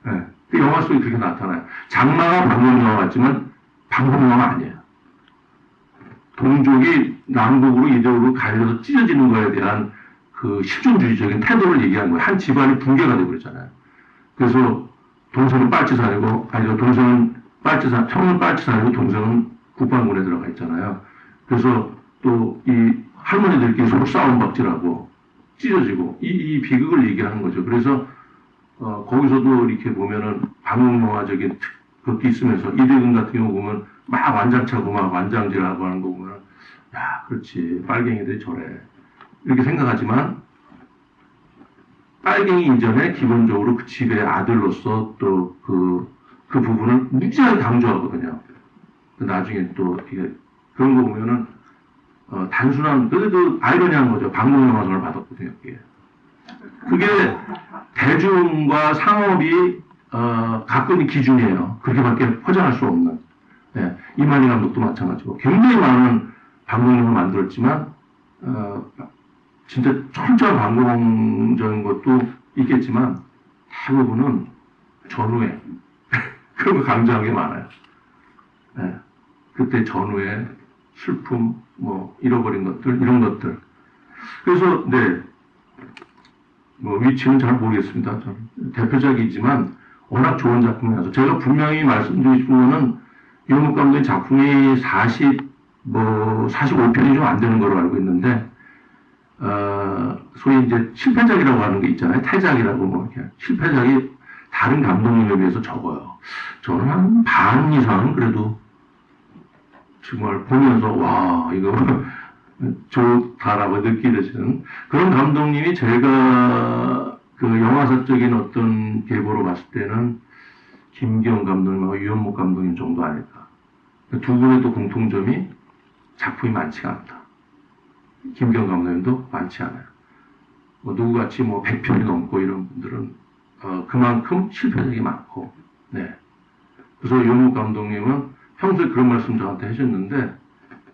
네. 그 영화 속에 그렇게 나타나요. 장마가 반공 영화 같지만 반공 영화 아니에요. 동족이 남북으로 이쪽으로 갈려서 찢어지는 거에 대한 그 실존주의적인 태도를 얘기한 거예요. 한 집안이 붕괴가 되버렸잖아요. 그래서 동생은 빨치산이고, 아니, 동생은 빨치산, 형은 빨치산이고, 동생은 국방군에 들어가 있잖아요. 그래서 또 이 할머니들끼리 서로 싸움박질하고 찢어지고, 이 비극을 얘기하는 거죠. 그래서 거기서도 이렇게 보면은 방공영화적인 것도 있으면서 이대근 같은 경우 보면 막 완장차고 막 완장질하고 하는 거 보면 야, 그렇지. 빨갱이들이 저래. 이렇게 생각하지만 빨갱이 이전에 기본적으로 그 집의 아들로서 또 그 부분을 무지하게 강조하거든요. 나중에 또 이게 그런 거 보면은 단순한 그래도 아이러니한 거죠. 방공영화상을 받았거든요. 그게 대중과 상업이 가끔이 기준이에요. 그렇게밖에 포장할 수 없는. 예, 이만희 감독도 마찬가지고 굉장히 많은 방공영화를 만들었지만 진짜 철저한 방공적인 것도 있겠지만 대부분은 전후에 그런 거 강조한 게 많아요. 예, 그때 전후에 슬픔, 뭐 잃어버린 것들 이런 것들. 그래서 네. 뭐 위치는 잘 모르겠습니다. 대표작이지만 워낙 좋은 작품이라서 제가 분명히 말씀드리고 싶은 거는 유현목 감독의 작품이 45편이 좀 안 되는 걸로 알고 있는데 소위 이제 실패작이라고 하는 게 있잖아요. 태작이라고 뭐 이렇게 실패작이 다른 감독님에 비해서 적어요. 저는 한 반 이상은 그래도 정말 보면서 와 이거 좋다라고 느끼는 그런 감독님이 제가 그 영화사적인 어떤 계보로 봤을 때는 김기영 감독님하고 유현목 감독님 정도 아닐까. 두 분의 또 공통점이 작품이 많지가 않다. 김기영 감독님도 많지 않아요. 뭐 누구같이 뭐 100편이 넘고 이런 분들은 그만큼 실패작이 많고. 네. 그래서 유현목 감독님은 평소에 그런 말씀 저한테 하셨는데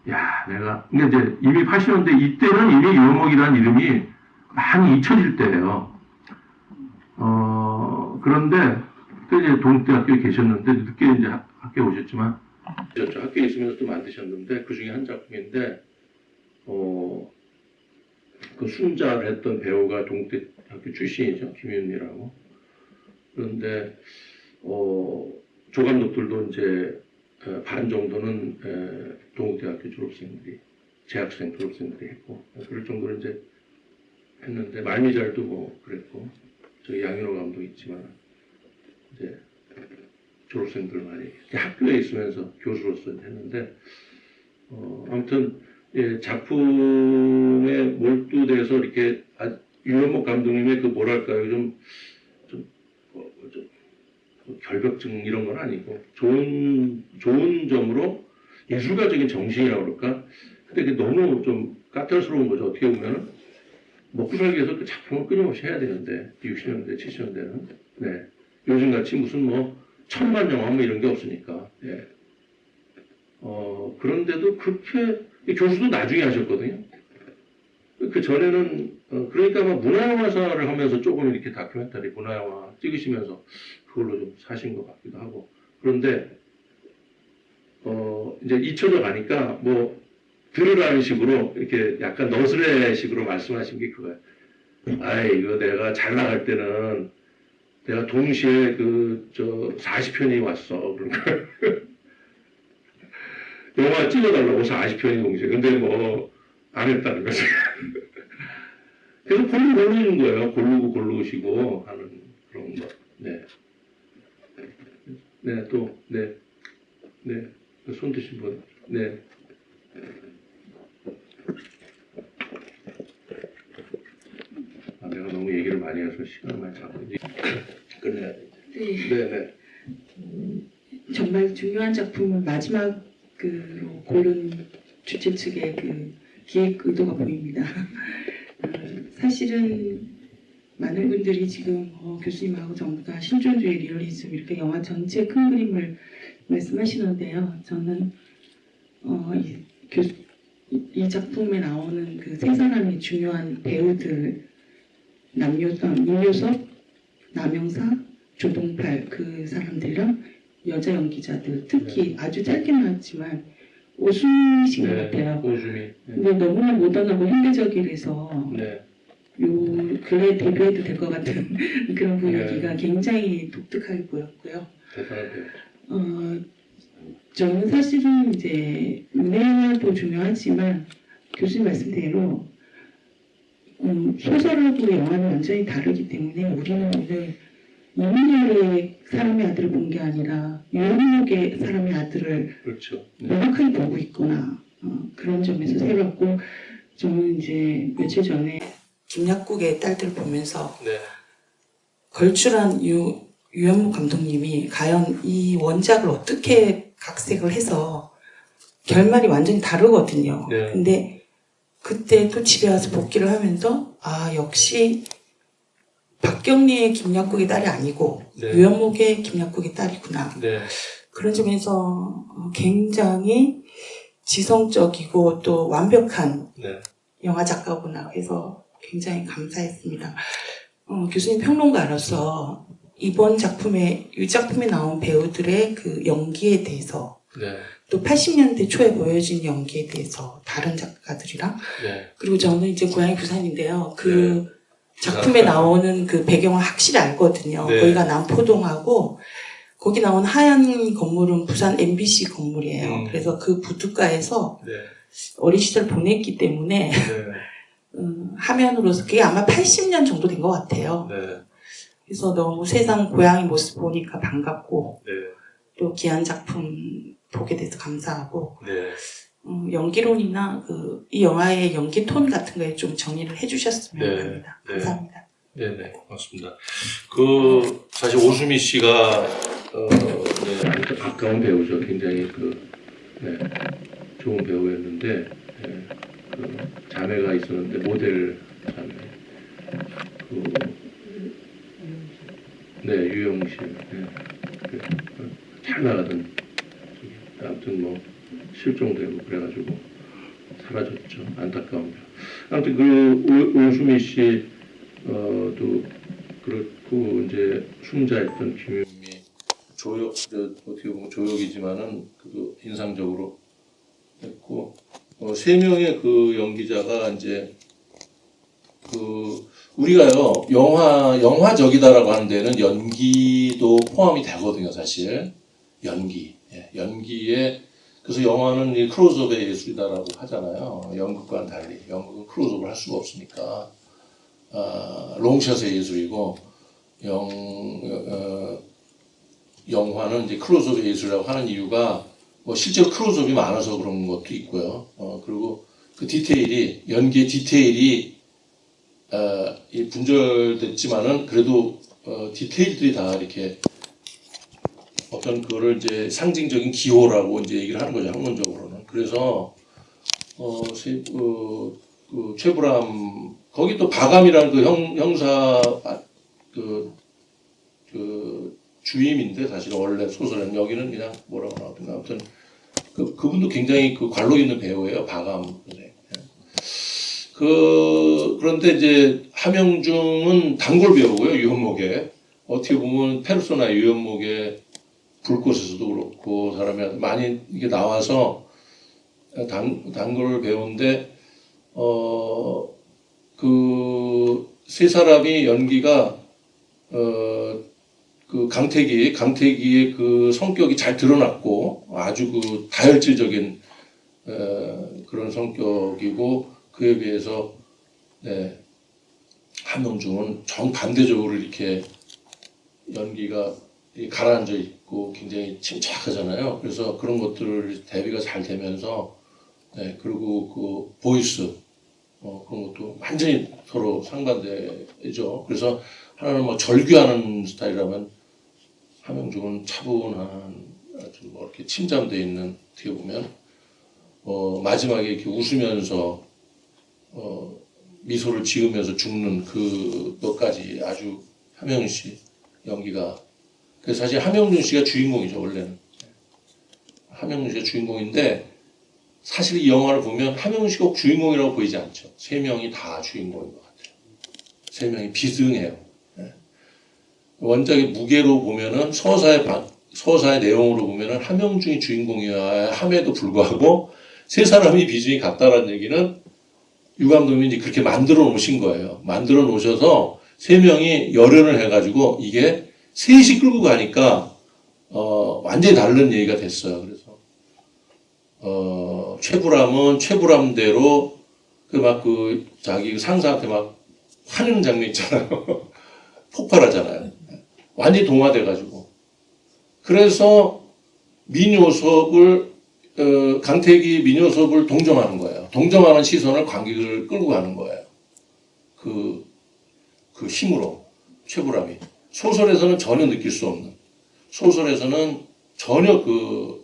야, 근데 이제 이미 80년대 이때는 이미 유현목이라는 이름이 많이 잊혀질 때예요. 그런데 그때 이제 동국대학교에 계셨는데 늦게 이제 학교에 오셨지만 학교에 있으면서 또 만드셨는데 그 중에 한 작품인데 그 순자를 했던 배우가 동국대학교 출신이죠. 김윤미라고. 그런데 조 감독들도 이제 반 정도는 동국대학교 졸업생들이, 재학생 졸업생들이 했고, 그럴 정도로 이제 했는데, 말미잘도 뭐 그랬고, 저기 양인호 감독 있지만, 이제 졸업생들 많이, 학교에 있으면서 교수로서 했는데, 아무튼, 예, 작품에 몰두돼서 이렇게, 유현목 감독님의 그 뭐랄까요, 결벽증 이런 건 아니고 좋은 점으로 예술가적인 정신이라고 그럴까? 근데 그게 너무 좀 까탈스러운 거죠. 어떻게 보면은 먹고 살기 위해서 그 작품을 끊임없이 해야 되는데 60년대, 70년대는 네. 요즘같이 무슨 뭐 천만 영화 뭐 이런 게 없으니까 예. 그런데도 그렇게 교수도 나중에 하셨거든요. 그 전에는 그러니까 막 문화영화사를 하면서 조금 이렇게 다큐멘터리 문화영화 찍으시면서 그걸로 좀 사신 것 같기도 하고 그런데 이제 잊혀져 가니까 뭐 들으라는 식으로 이렇게 약간 너스레식으로 말씀하신 게 그거예요. 아이 이거 내가 잘 나갈 때는 내가 동시에 40편이 왔어. 그러니까 영화 찍어달라고 40편이 동시에. 근데 뭐 안 했다는 거지. 그래서 고르는 거예요. 고르시고 하는 그런 거. 네. 네, 또, 네. 네. 손 드신 분. 네. 내가 너무 얘기를 많이 해서 시간을 많이 잡고 이제 끝내야 돼. 네, 네. 정말 중요한 작품을 마지막으로 고른 주최 측의 그 기획 의도가 보입니다. 사실은 많은 분들이 지금 교수님하고 전부 다 신존주의 리얼리즘 이렇게 영화 전체 큰 그림을 말씀하시는데요. 저는 이 작품에 나오는 그 세 사람의 중요한 배우들 민요섭, 남영사, 조동팔 그 사람들이랑 여자 연기자들 특히 아주 짧게 나왔지만 오수미신 것 같아요. 오수미. 네. 근데 너무나 모던하고 현대적이라서 네. 요 근래 데뷔해도 될 것 같은 그런 분위기가 굉장히 독특하게 보였고요. 대단한 배우. 저는 사실은 이제 문해영화도 중요하지만 교수님 말씀대로 소설하고 영화는 완전히 다르기 때문에 우리는 오늘 이민혁의 사람의 아들을 본 게 아니라 유흥욱의 사람의 아들을 그렇죠. 네. 명확하게 보고 있구나. 그런 점에서 새롭고 저는 이제 며칠 전에 김약국의 딸들을 보면서 네. 걸출한 유현목 감독님이 과연 이 원작을 어떻게 각색을 해서 결말이 완전히 다르거든요. 네. 근데 그때 또 집에 와서 복기를 하면서 역시 박경리의 김약국의 딸이 아니고 네. 유현목의 김약국의 딸이구나. 네. 그런 점에서 굉장히 지성적이고 또 완벽한 네. 영화 작가구나 해서 굉장히 감사했습니다. 교수님 평론가로서 이번 작품에 이 작품에 나온 배우들의 그 연기에 대해서 네. 또 80년대 초에 보여진 연기에 대해서 다른 작가들이랑 네. 그리고 저는 이제 고향이 부산인데요. 그 작품에 나오는 그 배경을 확실히 알거든요. 네. 거기가 남포동하고 거기 나온 하얀 건물은 부산 MBC 건물이에요. 그래서 그 부둣가에서 네. 어린 시절 보냈기 때문에 화면으로서 그게 아마 80년 정도 된 것 같아요. 네. 그래서 너무 세상 고향의 모습 보니까 반갑고 네. 또 귀한 작품 보게 돼서 감사하고 네. 연기론이나 이 영화의 연기 톤 같은 거에 좀 정리를 해주셨으면 네. 합니다. 네. 감사합니다. 네네, 고맙습니다. 사실 오수미 씨가, 네, 아주 가까운 배우죠. 굉장히 네, 좋은 배우였는데, 네, 자매가 있었는데, 모델 자매. 네, 유영실. 네, 잘 나가던, 아무튼 뭐, 실종되고 그래가지고, 사라졌죠. 안타까운. 아무튼 오수미 씨, 또 그렇고 이제 순자였던 김효미 어떻게 보면 조역이지만은 그도 인상적으로 했고 세 명의 그 연기자가 이제 우리가요 영화적이다라고 하는 데는 연기도 포함이 되거든요 사실 연기에 그래서 영화는 이 클로즈업의 예술이다라고 하잖아요. 연극과는 달리 연극은 클로즈업을 할 수가 없으니까. 롱샷의 예술이고 영화는 이제 클로즈업의 예술이라고 하는 이유가 뭐 실제로 클로즈업이 많아서 그런 것도 있고요. 그리고 그 디테일이 연기의 디테일이 분절됐지만은 그래도 디테일들이 다 이렇게 어떤 그거를 이제 상징적인 기호라고 이제 얘기를 하는 거죠 학문적으로는. 그래서 그 최불암 거기 또 바감이라는 그 형사 그 주임인데 사실 원래 소설에는 여기는 그냥 뭐라고 나오든가 아무튼 그분도 굉장히 그 관록 있는 배우예요. 바감 선생. 그런데 이제 함영중은 단골 배우고요. 유연목에 어떻게 보면 페르소나 유연목의 불꽃에서도 그렇고 사람이 많이 이게 나와서 단골 배우인데 그 세 사람이 연기가 그 강태기의 그 성격이 잘 드러났고 아주 그 다혈질적인 그런 성격이고 그에 비해서 네, 함영중은 정반대적으로 이렇게 연기가 가라앉아 있고 굉장히 침착하잖아요. 그래서 그런 것들을 대비가 잘 되면서 네, 그리고 그 보이스 그런 것도 완전히 서로 상반되죠. 그래서 하나는 뭐 절규하는 스타일이라면 함영중은 차분한 아주 뭐 이렇게 침잠돼 있는 어떻게 보면 마지막에 이렇게 웃으면서 미소를 지으면서 죽는 그것까지 아주 함영중 씨 연기가 그래서 사실 함영중 씨가 주인공이죠 원래는 함영중 씨가 주인공인데 사실 이 영화를 보면 함영중 씨가 꼭 주인공이라고 보이지 않죠. 세 명이 다 주인공인 것 같아요. 세 명이 비등해요. 원작의 무게로 보면은 서사의 내용으로 보면은 함영중이 주인공이어야 함에도 불구하고 세 사람이 비중이 같다라는 얘기는 유 감독님이 이제 그렇게 만들어 놓으신 거예요. 만들어 놓으셔서 세 명이 열연을 해가지고 이게 셋이 끌고 가니까 완전히 다른 얘기가 됐어요. 그래서 최불암은 최불암대로 그 자기 상사한테 막 화내는 장면 있잖아요. 폭발하잖아요. 완전히 동화돼가지고. 그래서 민요섭을 강태기 민요섭을 동정하는 거예요. 동정하는 시선을 관객을 끌고 가는 거예요. 그 힘으로 최불암이 소설에서는 전혀 느낄 수 없는 소설에서는 전혀 그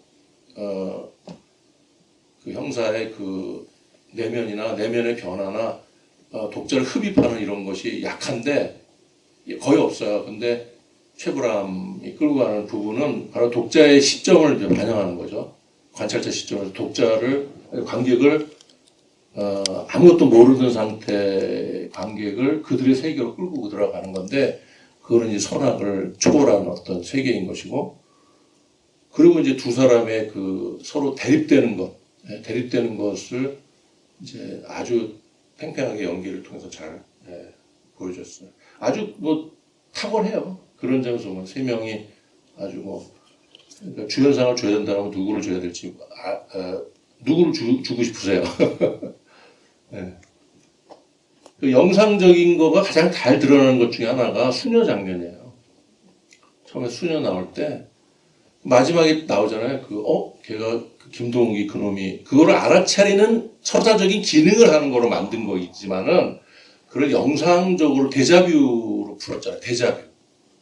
형사의 그 내면의 변화나 독자를 흡입하는 이런 것이 약한데 거의 없어요. 근데 최불암이 끌고 가는 부분은 바로 독자의 시점을 반영하는 거죠. 관찰자 시점에서 관객을 아무것도 모르는 상태 관객을 그들의 세계로 끌고 들어가는 건데 그거는 이제 선악을 초월한 어떤 세계인 것이고 그리고 이제 두 사람의 그 서로 대립되는 것을 이제 아주 팽팽하게 연기를 통해서 잘 보여줬어요. 아주 뭐 탁월해요. 그런 점에서 보면 세 명이 아주 뭐 그러니까 주연상을 줘야 된다면 누구를 줘야 될지 누구를 주고 싶으세요? 네. 그 영상적인 거가 가장 잘 드러나는 것 중에 하나가 수녀 장면이에요. 처음에 수녀 나올 때 마지막에 나오잖아요. 걔가 김동욱이 그놈이 그거를 알아차리는 서사적인 기능을 하는 거로 만든 거이지만은 그걸 영상적으로 데자뷰로 풀었잖아요. 데자뷰.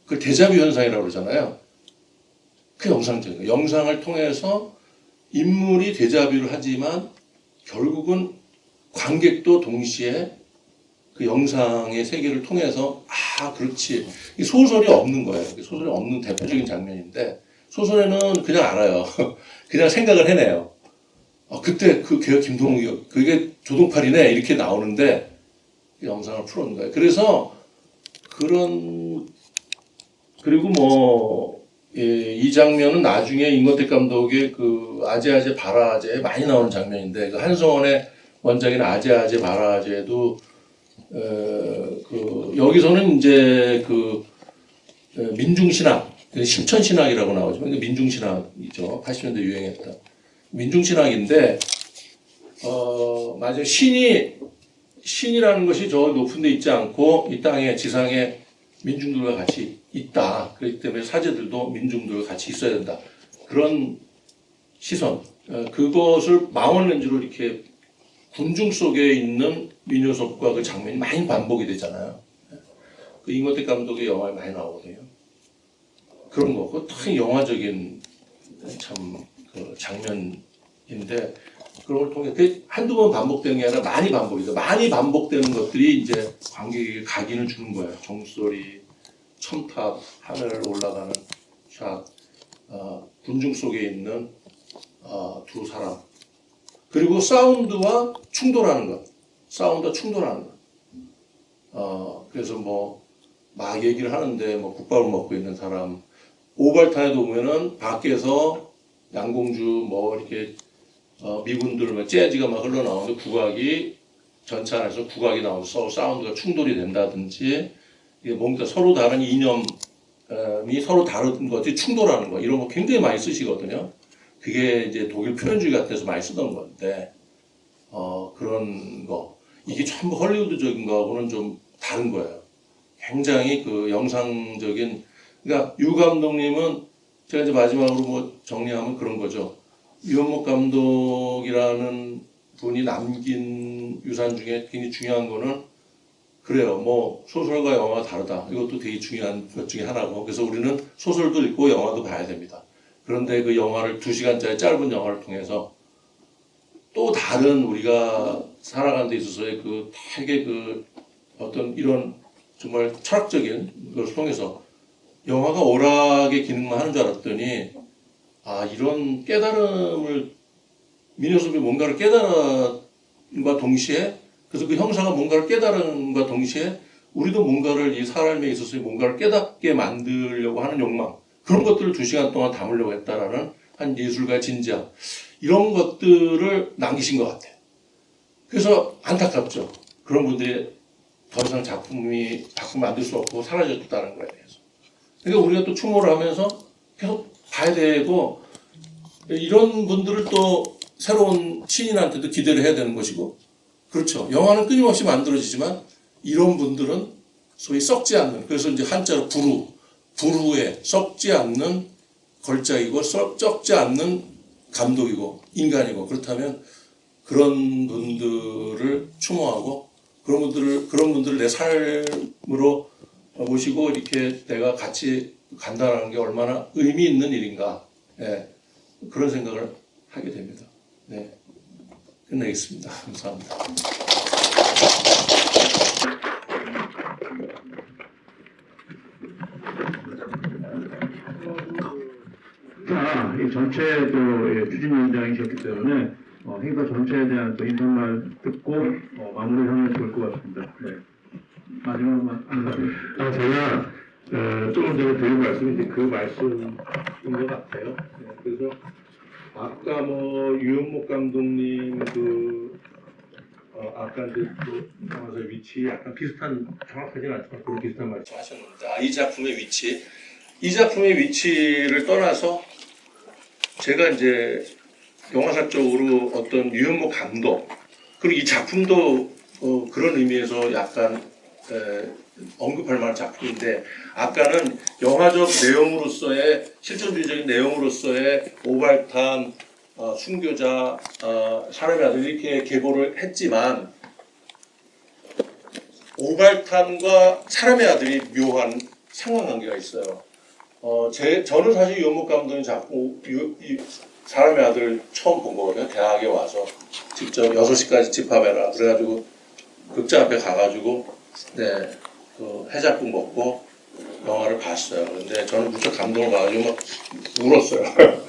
그걸 데자뷰 현상이라고 그러잖아요. 그 영상적인 거. 영상을 통해서 인물이 데자뷰를 하지만 결국은 관객도 동시에 그 영상의 세계를 통해서 그렇지. 이 소설이 없는 거예요. 소설이 없는 대표적인 장면인데 소설에는 그냥 알아요. 그냥 생각을 해내요. 그때 걔가 김동욱이요. 그게 조동팔이네 이렇게 나오는데 영상을 풀어놓은 거예요. 그래서 그리고 이 장면은 나중에 임권택 감독의 그 아재아재 바라아재에 많이 나오는 장면인데 그 한성원의 원작인 아재아재 바라아재도 여기서는 이제 민중신학 십천신학이라고 나오지만 민중신학이죠. 80년대 유행했던 민중신학인데 맞아요. 신이라는 것이 저 높은 데 있지 않고 이 땅에 지상에 민중들과 같이 있다. 그렇기 때문에 사제들도 민중들과 같이 있어야 된다. 그런 시선 그것을 망원렌즈로 이렇게 군중 속에 있는 민요섭과 그 장면이 많이 반복이 되잖아요. 그 임권택 감독의 영화에 많이 나오거든요. 그런 거, 그거 다 영화적인 참 그 장면인데 그런 걸 통해 그 한두 번 반복되는 게 아니라 많이 반복이 돼. 많이 반복되는 것들이 이제 관객에게 각인을 주는 거예요. 종소리, 첨탑, 하늘 올라가는 샷, 군중 속에 있는 두 사람. 그리고 사운드와 충돌하는 것. 사운드와 충돌하는 것. 그래서 뭐 막 얘기를 하는데 뭐 국밥을 먹고 있는 사람. 오발탄에도 보면은 밖에서 양공주 뭐 이렇게 미군들 뭐 재즈가 막 흘러나오는데 국악이 전체 안에서 국악이 나오면서 사운드가 충돌이 된다든지 이게 뭔가 서로 다른 이념이 서로 다른 것들이 충돌하는 거 이런 거 굉장히 많이 쓰시거든요. 그게 이제 독일 표현주의 같아서 많이 쓰던 건데 그런 거 이게 전부 헐리우드적인 거하고는 좀 다른 거예요. 굉장히 그 영상적인 그러니까 유 감독님은 제가 이제 마지막으로 뭐 정리하면 그런 거죠. 유현목 감독이라는 분이 남긴 유산 중에 굉장히 중요한 거는 그래요. 뭐 소설과 영화가 다르다. 이것도 되게 중요한 것 중에 하나고 그래서 우리는 소설도 읽고 영화도 봐야 됩니다. 그런데 그 영화를 2시간짜리 짧은 영화를 통해서 또 다른 우리가 살아가는 데 있어서의 그 되게 그 어떤 이런 정말 철학적인 것을 통해서 영화가 오락의 기능만 하는 줄 알았더니 이런 깨달음을 민효섭이 뭔가를 깨달음과 동시에 그래서 그 형사가 뭔가를 깨달음과 동시에 우리도 뭔가를 이 삶에 있어서 뭔가를 깨닫게 만들려고 하는 욕망 그런 것들을 2시간 동안 담으려고 했다라는 한 예술가의 진지함 이런 것들을 남기신 것 같아요. 그래서 안타깝죠. 그런 분들이 더 이상 작품 만들 수 없고 사라졌다는 거에 대해서. 그러니까 우리가 또 추모를 하면서 계속 봐야 되고 이런 분들을 또 새로운 신인한테도 기대를 해야 되는 것이고 그렇죠. 영화는 끊임없이 만들어지지만 이런 분들은 소위 썩지 않는 그래서 이제 한자로 부루에 썩지 않는 걸작이고 썩지 않는 감독이고 인간이고 그렇다면 그런 분들을 추모하고 그런 분들을 내 삶으로 모시고 이렇게 내가 같이 간다는 게 얼마나 의미 있는 일인가 그런 생각을 하게 됩니다. 네, 끝내겠습니다. 감사합니다. 이 전체 추진위원장이셨기 때문에 행사 전체에 대한 또 인사말 듣고 마무리하면 좋을 것 같습니다. 네. 마지막만. 제가 조금 전에 드린 말씀이 이제 그 말씀인 것 같아요. 네, 그래서 아까 뭐 유현목 감독님 아까 이제 그 영화사의 위치 약간 비슷한 정확하진 않지만 그런 비슷한 말씀 하셨는데 이 작품의 위치를 떠나서 제가 이제 영화사 쪽으로 어떤 유현목 감독 그리고 이 작품도 그런 의미에서 약간 언급할 만한 작품인데 아까는 영화적 내용으로서의 실존주의적인 내용으로서의 오발탄, 순교자, 사람의 아들 이렇게 계보를 했지만 오발탄과 사람의 아들이 묘한 상관관계가 있어요. 저는 사실 유현목 감독님 작품 사람의 아들 처음 본 거거든요. 대학에 와서 직접 6시까지 집합해라 그래가지고 극장 앞에 가가지고 그 해장국 먹고 영화를 봤어요. 근데 저는 무척 감동을 받아가지고 막 울었어요.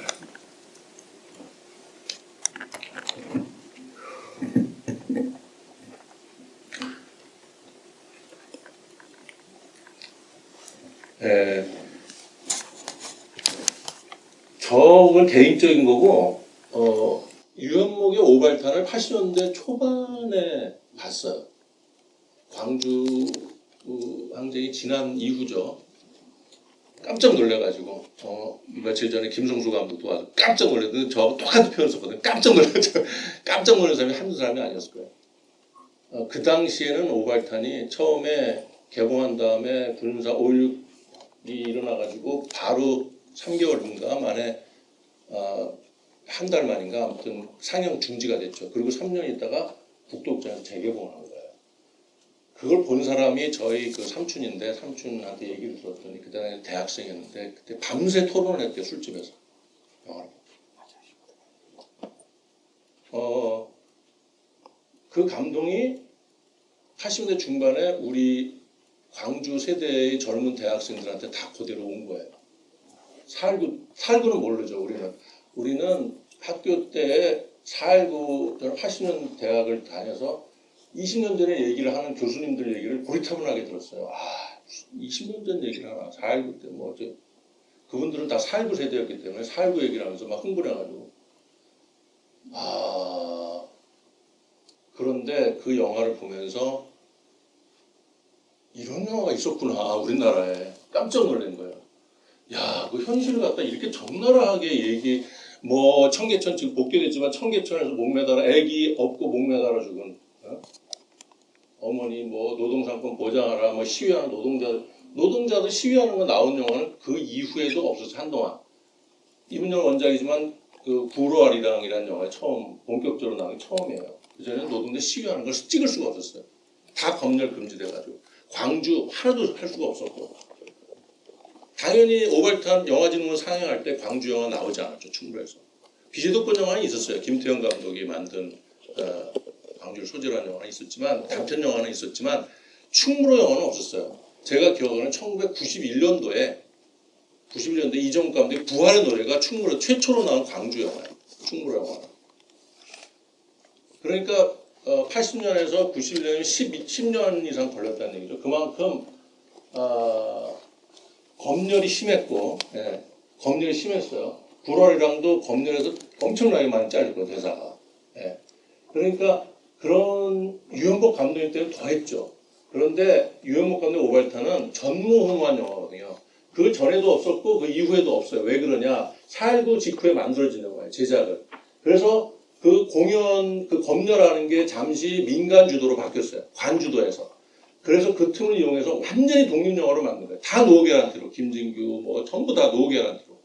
저건 개인적인 거고 유현목의 오발탄을 80년대 초반에 봤어요. 광주 항쟁이 지난 이후죠. 깜짝 놀래가지고 며칠 전에 김성수 감독도 와서 깜짝 놀랐는데 저하고 똑같은 표현을 썼거든요. 깜짝 놀란 사람이 한두 사람이 아니었을 거예요. 그 당시에는 오발탄이 처음에 개봉한 다음에 군사 5.16이 일어나가지고 바로 3개월인가 만에 한 달 만인가 아무튼 상영 중지가 됐죠. 그리고 3년 있다가 북독장에서 재개봉을 한 거예요. 그걸 본 사람이 저희 그 삼촌인데 삼촌한테 얘기를 들었더니 그때 대학생이었는데 그때 밤새 토론을 했대요. 술집에서 영화를. 그 감동이 80년대 중반에 우리 광주 세대의 젊은 대학생들한테 다 그대로 온 거예요. 살구는 모르죠. 우리는 학교 때 4.19 저는 80년 대학을 다녀서 20년 전에 얘기를 하는 교수님들 얘기를 고리타분하게 들었어요. 20년 전 얘기를 하나. 4.19 때 뭐 그분들은 다 4.19 세대였기 때문에 4.19 얘기를 하면서 막 흥분해가지고 그런데 그 영화를 보면서 이런 영화가 있었구나 우리나라에 깜짝 놀란 거예요. 야, 그 현실을 갖다 이렇게 적나라하게 뭐 청계천 지금 복귀됐지만 청계천에서 목 매달아 애기 업고 목 매달아 죽은 어머니 뭐 노동상권 보장하라 뭐 시위하는 노동자들 시위하는 거 나온 영화는 그 이후에도 없었어 한동안. 이문열 원작이지만 그 구로아리랑이라는 영화에 처음 본격적으로 나온 게 처음이에요. 그전에는 노동자 시위하는 걸 찍을 수가 없었어요. 다 검열 금지돼가지고 광주 하나도 할 수가 없었고 당연히 오발탄 영화진흥원 상영할 때 광주 영화 나오지 않았죠. 충무로에서. 비제도권 영화는 있었어요. 김태형 감독이 만든 광주를 소재로 한 영화는 있었지만 단편 영화는 있었지만 충무로 영화는 없었어요. 제가 기억하는 1991년도에 이정욱 감독의 부활의 노래가 충무로 최초로 나온 광주 영화예요. 충무로 영화. 그러니까 80년에서 91년이면 10년 이상 걸렸다는 얘기죠. 그만큼 검열이 심했고, 검열이 심했어요. 불월이랑도 검열에서 엄청나게 많이 잘렸고 대사가. 그러니까 그런 유현복 감독님 때문에 더했죠. 그런데 유현복 감독 오발탄은 전무후무한 영화거든요. 그 전에도 없었고 그 이후에도 없어요. 왜 그러냐? 4.19 직후에 만들어진 영화예요. 제작을. 그래서 그 공연, 그 검열하는 게 잠시 민간 주도로 바뀌었어요. 관주도에서. 그래서 그 틈을 이용해서 완전히 독립영화로 만든 거예요. 다 노 개런티로. 김진규, 뭐, 전부 다 노 개런티로.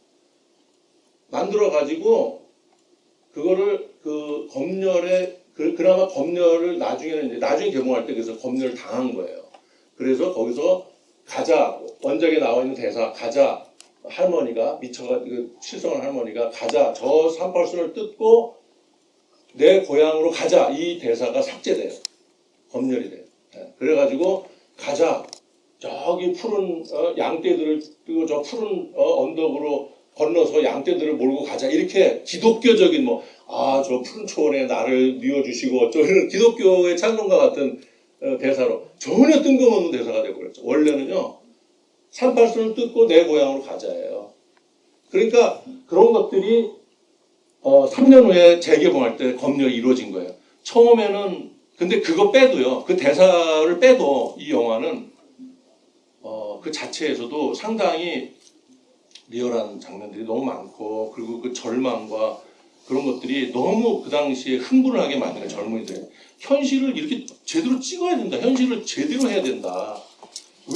만들어가지고, 그거를 그 검열에, 그나마 검열을 나중에 개봉할 때 그래서 검열을 당한 거예요. 그래서 거기서 가자, 원작에 나와 있는 대사, 가자, 할머니가, 실성한 할머니가 가자, 저 38선을 뜯고 내 고향으로 가자, 이 대사가 삭제돼요. 검열이 돼요. 그래가지고 가자 저기 푸른 양떼들을 그리고 저 푸른 언덕으로 건너서 양떼들을 몰고 가자 이렇게 기독교적인 저 푸른 초원에 나를 뉘어주시고 이런 기독교의 찬송가 같은 대사로 전혀 뜬금없는 대사가 되고 그랬죠. 원래는요 38선을 뜯고 내 고향으로 가자예요. 그러니까 그런 것들이 3년 후에 재개봉할 때 검열이 이루어진 거예요. 처음에는 근데 그거 빼도요. 그 대사를 빼도 이 영화는 그 자체에서도 상당히 리얼한 장면들이 너무 많고 그리고 그 절망과 그런 것들이 너무 그 당시에 흥분을 하게 만드는 젊은이들. 현실을 이렇게 제대로 찍어야 된다. 현실을 제대로 해야 된다.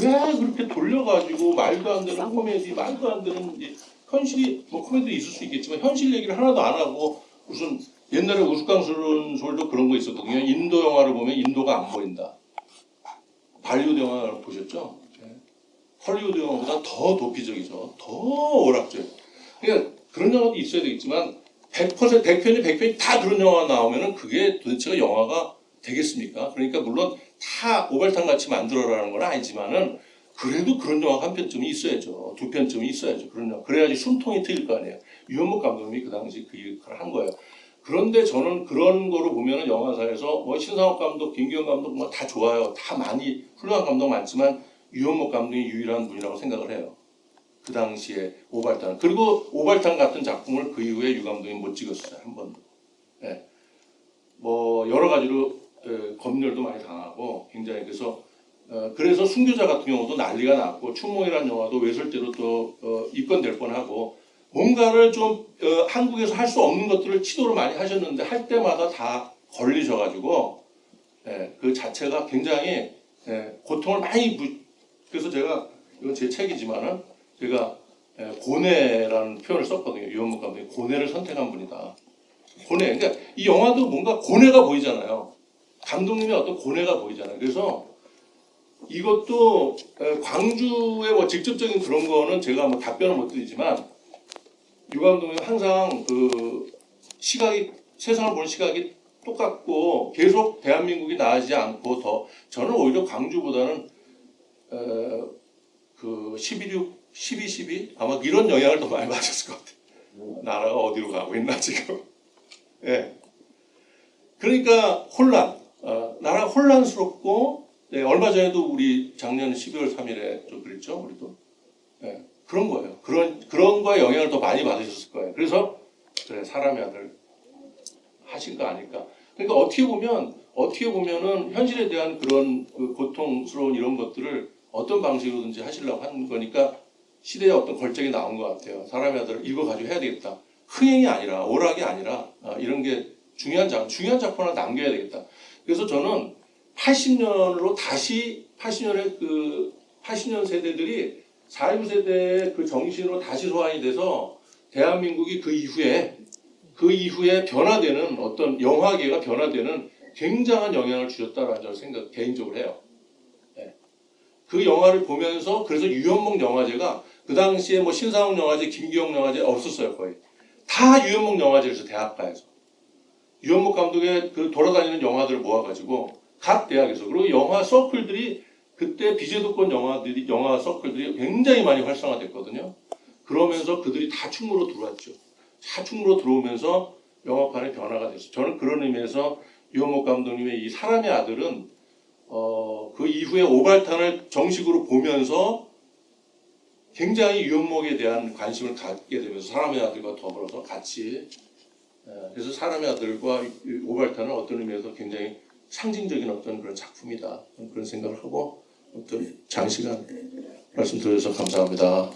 왜 그렇게 돌려가지고 말도 안 되는 코미디, 말도 안 되는 현실이 코미디 있을 수 있겠지만 현실 얘기를 하나도 안 하고 무슨 옛날에 우스꽝스러운 소리도 그런 거 있었거든요. 인도 영화를 보면 인도가 안 보인다. 발리우드 영화를 보셨죠? 헐리우드 영화보다 더 도피적이죠. 더 오락적. 그러니까 그런 영화도 있어야 되겠지만 100% 100편이 다 그런 영화가 나오면은 그게 도대체가 영화가 되겠습니까? 그러니까 물론 다 오발탄 같이 만들어라는 건 아니지만은 그래도 그런 영화가 한 편쯤이 있어야죠. 두 편쯤이 있어야죠. 그런 영화. 그래야지 숨통이 트일 거 아니에요. 유현목 감독님이 그 당시 그 역할을 한 거예요. 그런데 저는 그런 거를 보면은 영화사에서 신상욱 감독, 김기현 감독 다 좋아요. 다 많이 훌륭한 감독 많지만 유현목 감독이 유일한 분이라고 생각을 해요. 그 당시에 오발탄. 그리고 오발탄 같은 작품을 그 이후에 유 감독이 못 찍었어요. 한 번도. 여러 가지로 검열도 많이 당하고 굉장히 그래서 순교자 같은 경우도 난리가 났고 추모이라는 영화도 외설죄로 또 입건될 뻔하고 뭔가를 좀 한국에서 할 수 없는 것들을 시도를 많이 하셨는데 할 때마다 다 걸리셔가지고 그 자체가 굉장히 고통을 많이 그래서 제가 이건 제 책이지만은 제가 고뇌라는 표현을 썼거든요. 유현목 감독이 고뇌를 선택한 분이다. 고뇌. 그러니까 이 영화도 뭔가 고뇌가 보이잖아요. 감독님의 어떤 고뇌가 보이잖아요. 그래서 이것도 광주의 직접적인 그런 거는 제가 답변을 못 드리지만 유 감독님 항상 그 시각이 세상을 보는 시각이 똑같고 계속 대한민국이 나아지지 않고 더 저는 오히려 광주보다는 그 12 아마 이런 영향을 더 많이 받았을 것 같아요. 나라가 어디로 가고 있나 지금. 예. 그러니까 나라가 혼란스럽고 네, 얼마 전에도 우리 작년 12월 3일에 좀 그랬죠, 우리도. 예. 그런 거예요. 그런 거에 영향을 더 많이 받으셨을 거예요. 그래서 그래 사람의 아들 하신 거 아닐까. 그러니까 어떻게 보면은 현실에 대한 그런 그 고통스러운 이런 것들을 어떤 방식으로든지 하시려고 하는 거니까 시대에 어떤 걸작이 나온 것 같아요. 사람의 아들을 이거 가지고 해야 되겠다. 흥행이 아니라 오락이 아니라 이런 게 중요한 작품 하나 남겨야 되겠다. 그래서 저는 80년으로 다시 80년 세대들이 4.19 세대의 그 정신으로 다시 소환이 돼서 대한민국이 그 이후에 변화되는 어떤 영화계가 변화되는 굉장한 영향을 주셨다라는 저는 생각 개인적으로 해요. 네. 그 영화를 보면서 그래서 유연목 영화제가 그 당시에 뭐 신상훈 영화제, 김기영 영화제 없었어요 거의. 다 유연목 영화제에서 대학가에서 유연목 감독의 그 돌아다니는 영화들을 모아가지고 각 대학에서 그리고 영화 서클들이 그때 비제도권 영화 서클들이 굉장히 많이 활성화됐거든요. 그러면서 그들이 다 충무로 들어왔죠. 다 충무로 들어오면서 영화판의 변화가 됐어요. 저는 그런 의미에서 유현목 감독님의 이 사람의 아들은 그 이후에 오발탄을 정식으로 보면서 굉장히 유현목에 대한 관심을 갖게 되면서 사람의 아들과 더불어서 같이 그래서 사람의 아들과 오발탄은 어떤 의미에서 굉장히 상징적인 어떤 그런 작품이다. 그런 생각을 하고 어떤 장시간 말씀 드려서 감사합니다.